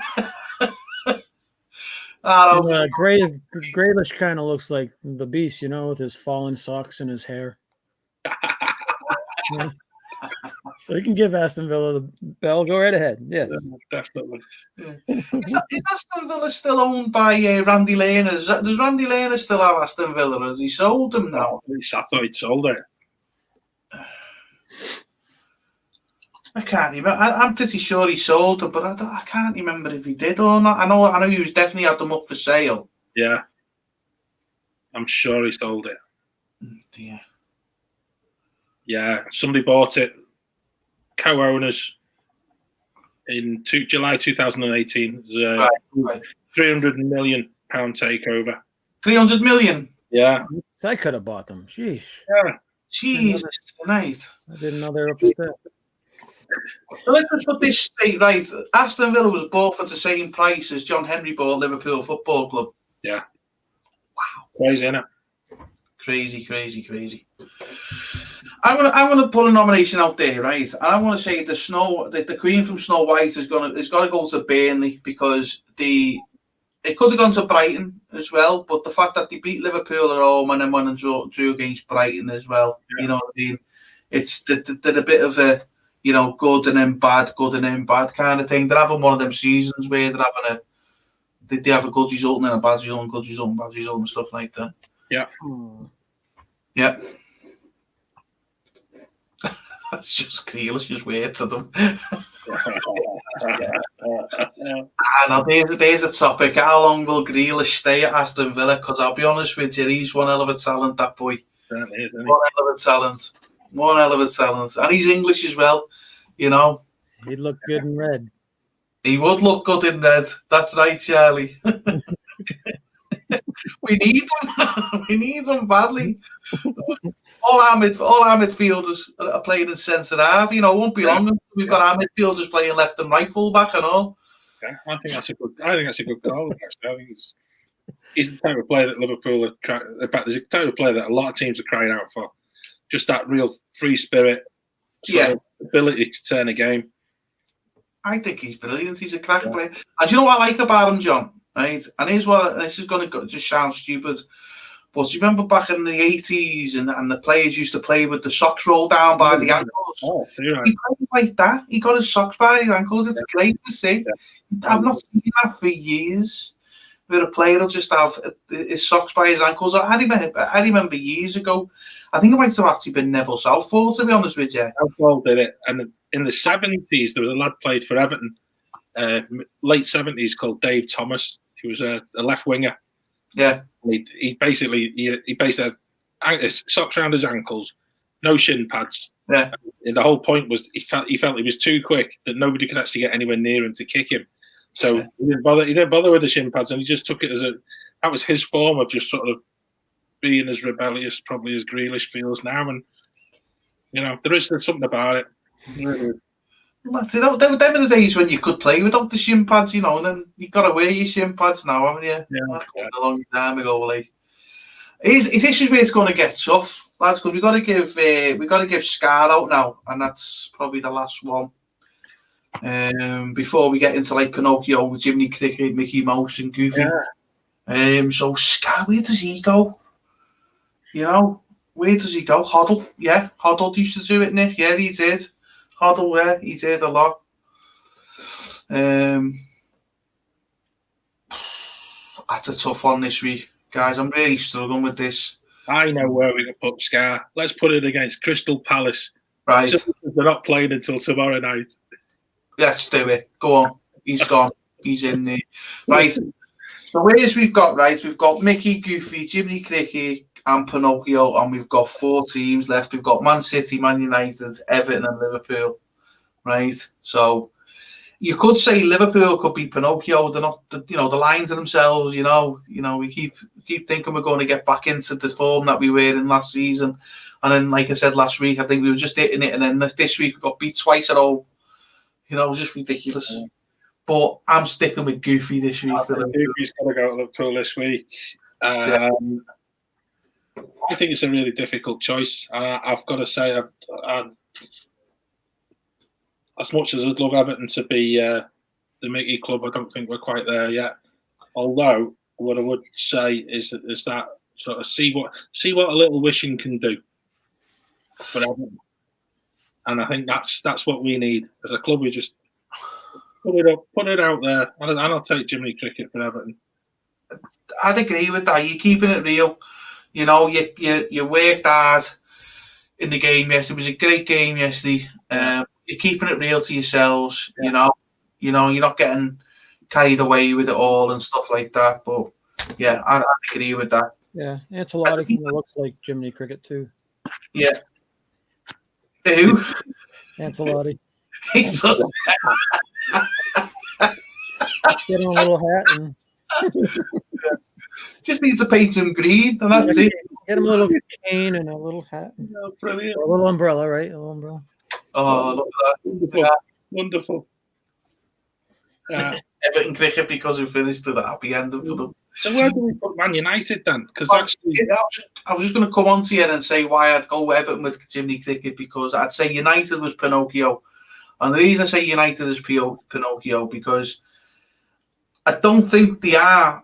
Grealish kind of looks like the Beast, you know, with his fallen socks and his hair. Yeah. So you can give Aston Villa the bell. Go right ahead. Yes, definitely. Is Aston Villa still owned by Randy Lerner? Does Randy Lerner still have Aston Villa? Or has he sold them now? I thought he'd sold it. I can't remember. I'm pretty sure he sold them, but I can't remember if he did or not. I know he was definitely had them up for sale. Yeah, I'm sure he sold it. Yeah. Yeah, somebody bought it, co-owners, in July 2018. Right. £300 million takeover. 300 million. Yeah. I could have bought them. Sheesh. Yeah. Jesus, tonight. I didn't know they were up for sale. So let's just put this straight, right? Aston Villa was bought for the same price as John Henry bought Liverpool Football Club. Yeah. Wow. Crazy, isn't it? Crazy. I'm gonna put a nomination out there, right? And I want to say the Queen from Snow White is got to go to Burnley because it could have gone to Brighton as well, but the fact that they beat Liverpool at home and then went and drew against Brighton as well, you know what I mean? It's they're a bit of a, you know, good and then bad kind of thing. They're having one of them seasons where they're having they have a good result and then a bad result and good result and bad result and stuff like that. Yeah. Yeah. That's just Grealish, just weird to them. Now there's a topic. How long will Grealish stay at Aston Villa? Because I'll be honest with you, he's one hell of a talent, that boy. Certainly is, isn't he? One hell of a talent. And he's English as well, you know. He'd look good in red. He would look good in red. That's right, Charlie. We need him. We need him badly. All our midfielders are playing in centre half. You know, it won't be long. We've got our midfielders playing left and right full back and all. Okay. I think that's a good call. Actually. I think he's the type of player that Liverpool are. In fact, there's a type of player that a lot of teams are crying out for. Just that real free spirit, ability to turn a game. I think he's brilliant. He's a crack player. And do you know what I like about him, John? Right? And this is going to just sound stupid, but do you remember back in the 80s and the players used to play with the socks rolled down by the ankles? Oh, yeah. He played like that. He got his socks by his ankles. It's great to see. Yeah. I've not seen that for years. Where a player will just have his socks by his ankles. I remember years ago. I think it might have actually been Neville Southall, to be honest with you. Southall did it, and in the 70s there was a lad played for Everton, late 70s, called Dave Thomas. He was a left winger. Yeah. He basically had his socks around his ankles, no shin pads. Yeah. And the whole point was he felt he was too quick that nobody could actually get anywhere near him to kick him. So he didn't bother with the shin pads, and he just took it that was his form of just sort of being as rebellious probably as Grealish feels now. And you know, there's something about it. That's it. Them are the days when you could play without the shin pads, you know, and then you got to wear your shin pads now, haven't you? Yeah. A long time ago, like. This is where it's going to get tough, lads. Because we got to give Scar out now, and that's probably the last one. Before we get into like Pinocchio, Jiminy Cricket, Mickey Mouse, and Goofy. Yeah. So Scar, where does he go? You know, where does he go? Hoddle, yeah. Hoddle used to do it, Nick. Yeah, he did. Hoddle, yeah, he did a lot. That's a tough one this week, guys. I'm really struggling with this. I know where we can put Scar. Let's put it against Crystal Palace. Right. So they're not playing until tomorrow night. Let's do it. Go on. He's gone. He's in there. Right. So where's we've got, right? We've got Mickey, Goofy, Jiminy Cricket, and Pinocchio, and we've got 4 teams left. We've got Man City, Man United, Everton, and Liverpool. Right. So you could say Liverpool could be Pinocchio. They're not, the lines of themselves. You know, we keep thinking we're going to get back into the form that we were in last season, and then, like I said last week, I think we were just hitting it, and then this week we got beat twice at home. You know, it was just ridiculous. Yeah. But I'm sticking with Goofy this week. Goofy's got to go to Liverpool this week. I think it's a really difficult choice. I've got to say, as much as I'd love Everton to be the Mickey club, I don't think we're quite there yet. Although, what I would say is that sort of see what a little wishing can do for Everton. And I think that's what we need as a club. We just put it out there, and I'll take Jiminy Cricket for Everton. I'd agree with that. You're keeping it real. You know, you worked hard in the game yesterday. It was a great game yesterday. You're keeping it real to yourselves. Yeah. You know, you're not getting carried away with it all and stuff like that. But yeah, I agree with that. Yeah, Ancelotti kind of looks like Jiminy Cricket too. Yeah. Who? Ancelotti. He's Get him a little hat and Just needs to paint him green, and that's it. Get him a little cane and a little hat. Brilliant. Or a little umbrella, right? A little umbrella. Oh, look at that. Wonderful. Wonderful. Everton cricket because we finished with a happy ending for them. So where do we put Man United then? Because actually, I was just going to come on to you and say why I'd go Everton with Jimmy Cricket, because I'd say United was Pinocchio. And the reason I say United is Pinocchio because I don't think they are.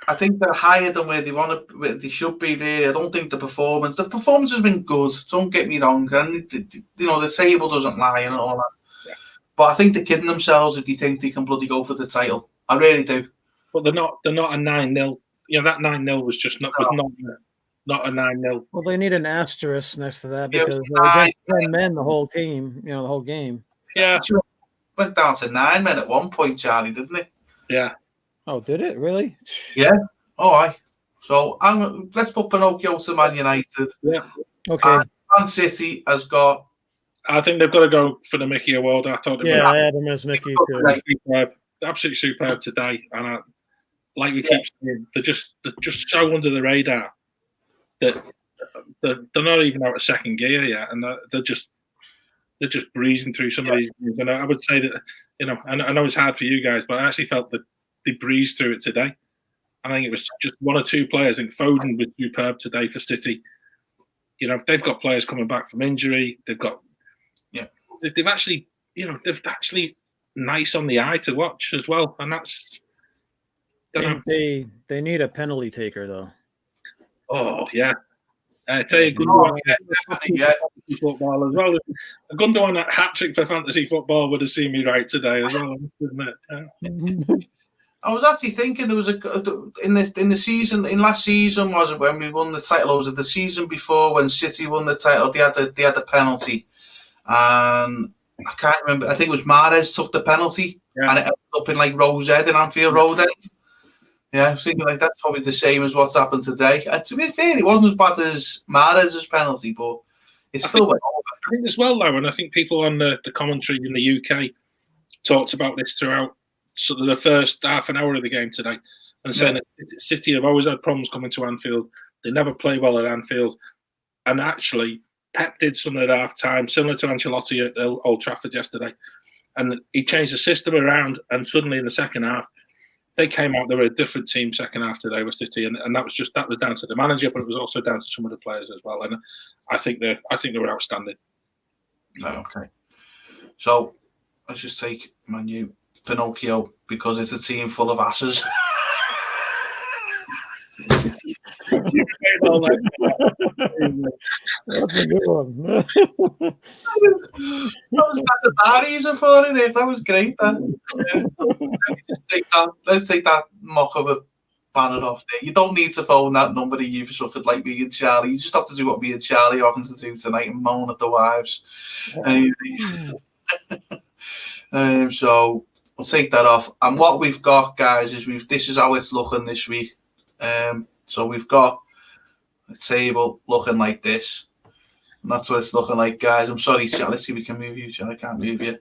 I think they're higher than where they should be. Really, I don't think the performance has been good. Don't get me wrong, and the table doesn't lie and all that. Yeah. But I think they're kidding themselves if they think they can bloody go for the title. I really do. But they're not a 9-0. That 9-0 was just not a 9-0. Well, they need an asterisk next to that Yeah, because they were 10 men the whole team. The whole game. Yeah, It went down to 9 men at one point, Charlie, didn't it? yeah. Oh, did it really? Yeah. All right. So let's put Pinocchio to Man United. Yeah. Okay. Man City has got. I think they've got to go for the Mickey Award. I thought Yeah, I had him as Mickey too. superb, absolutely superb today. And like we keep saying, they're just so under the radar that they're not even out of second gear yet, and they're just breezing through some of these games. And I would say that I know it's hard for you guys, but I actually felt that they breezed through it today. I think it was just one or two players. I think Foden was superb today for City. They've got players coming back from injury. They've actually nice on the eye to watch as well, and that's. They need a penalty taker though. Oh yeah, I tell you, football as well. A Gundogan at hat trick for fantasy football would have seen me right today as well, wouldn't it? Yeah. I was actually thinking there was in the season, in last season, was it when we won the title? Or was it the season before when City won the title? They had the penalty, and I can't remember. I think it was Mahrez took the penalty, and it ended up in like Rose End in Anfield Road End. Yeah, I was thinking like that's probably the same as what's happened today. And to be fair, it wasn't as bad as Mahrez's penalty, but it's still went over. I think as well, though, and I think people on the commentary in the UK talked about this throughout sort of the first half an hour of the game today, and saying that City have always had problems coming to Anfield. They never play well at Anfield, and actually Pep did something at half time similar to Ancelotti at Old Trafford yesterday, and he changed the system around, and suddenly in the second half they came out. They were a different team second half today with City, and that was down to the manager, but it was also down to some of the players as well. And I think they were outstanding. Okay, so let's just take Man U Pinocchio because it's a team full of asses. That's a good one. That was great. Let's take that mock of a banner off there. You don't need to phone that number that you've suffered like me and Charlie. You just have to do what me and Charlie are having to do tonight and moan at the wives. So we'll take that off. And what we've got, guys, is this is how it's looking this week. So we've got a table looking like this. And that's what it's looking like, guys. I'm sorry, Charlie. Let's see if we can move you, Charlie. I can't move you.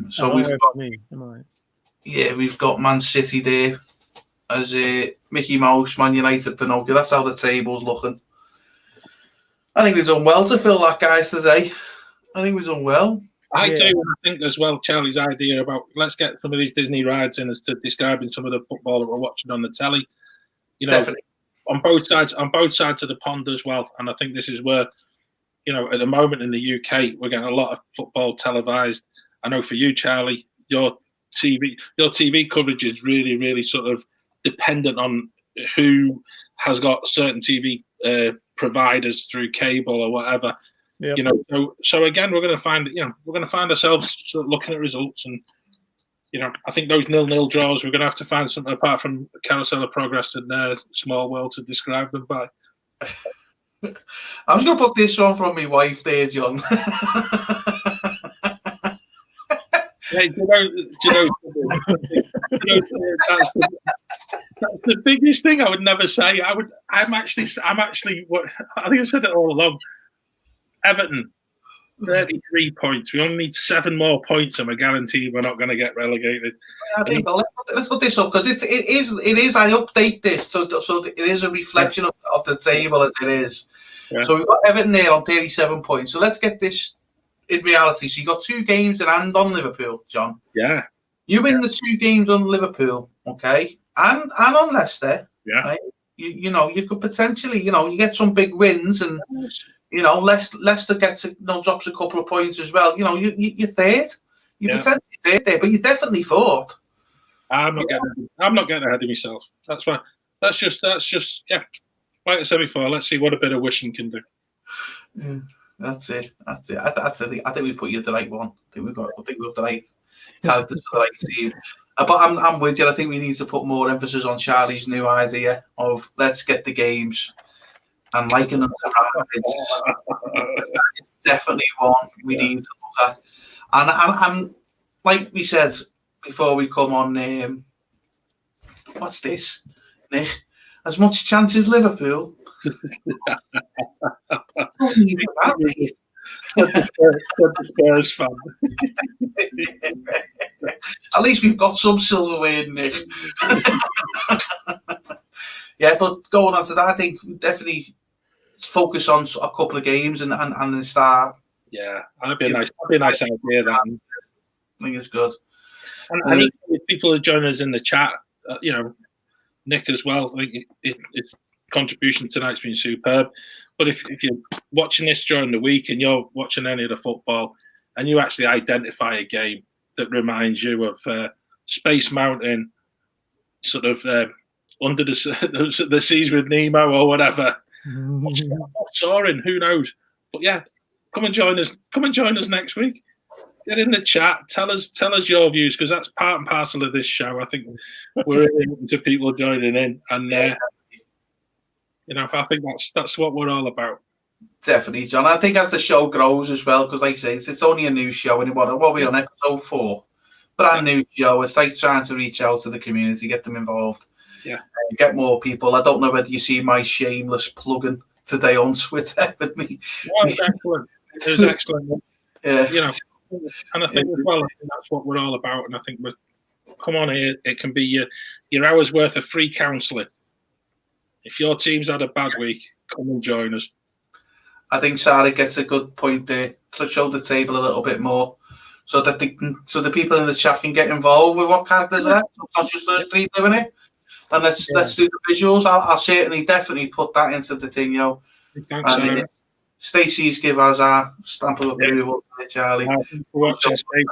So we've got me. Right. Yeah, we've got Man City there as Mickey Mouse, Man United, Pinocchio. That's how the table's looking. I think we've done well to fill that, guys, today. I think we've done well. I do. I think as well, Charlie's idea about let's get some of these Disney rides in as to describing some of the football that we're watching on the telly. Definitely. on both sides of the pond as well. And I think this is where, at the moment in the UK, we're getting a lot of football televised. I know for you, Charlie, your TV coverage is really, really sort of dependent on who has got certain TV providers through cable or whatever. Yep. So again, we're going to find ourselves sort of looking at results, and I think those 0-0 draws, we're going to have to find something apart from Carousel of Progress and Small World to describe them by. I'm just going to put this one from my wife there, John. Hey, that's the biggest thing I would never say. I'm actually. What I think I said it all along. Everton, 33 points. We only need 7 more points, and we're guaranteed we're not going to get relegated. I think let's put this up because it is. I update this so it is a reflection of the table as it is. Yeah. So we've got Everton there on 37 points. So let's get this in reality. So you got 2 games in hand on Liverpool, John. Yeah. You win the 2 games on Liverpool, okay, and on Leicester. Yeah. Right? You could potentially, you get some big wins, and Leicester gets drops a couple of points as well. You're third. You're potentially third there, but you're definitely fourth. I'm not getting ahead of myself. That's why. That's just yeah. Like I said before, let's see what a bit of wishing can do. Yeah, that's it. I think we put you the right one. I think we've got the right characters for the right team. But I'm with you. I think we need to put more emphasis on Charlie's new idea of let's get the games and liking them to it's definitely one we need to look at. And like we said before we come on, what's this, Nick? As much chance as Liverpool. Spurs fan. At least we've got some silverware, Nick. Yeah, but going on to that, I think we definitely focus on a couple of games and then start. Yeah, that'd be a nice idea. That I think it's good. And if people are joining us in the chat, Nick as well. I think his contribution tonight's been superb. But if you're watching this during the week and you're watching any of the football and you actually identify a game that reminds you of Space Mountain, sort of under the seas with Nemo or whatever, or Soaring, who knows? But yeah, come and join us. Come and join us next week. Get in the chat. Tell us your views, because that's part and parcel of this show. I think we're really open to people joining in, and I think that's what we're all about. Definitely, John. I think as the show grows as well, because like I say, it's only a new show, and what are we on episode 4? Brand new show. It's like trying to reach out to the community, get them involved, get more people. I don't know whether you see my shameless plugging today on Twitter with me. Well, it was excellent. It was excellent. Yeah. And I think as well, that's what we're all about. And I think come on here, it can be your hour's worth of free counselling. If your team's had a bad week, come and join us. I think Sarah gets a good point there to show the table a little bit more, so that the people in the chat can get involved with what characters are. Not just those 3 doing it. And let's do the visuals. I'll certainly definitely put that into the thing, Thanks, Stacey's give us our stamp of approval, Charlie. Thanks for watching, Stacey.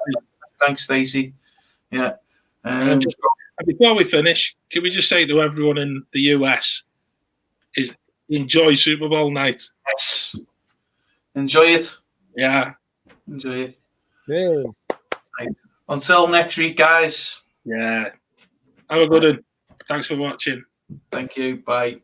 Thanks, Stacey. Yeah. And before we finish, can we just say to everyone in the US, is enjoy Super Bowl night. Yes. Enjoy it. Yeah. Enjoy it. Yeah. Right. Until next week, guys. Yeah. Have a good one. Thanks for watching. Thank you. Bye.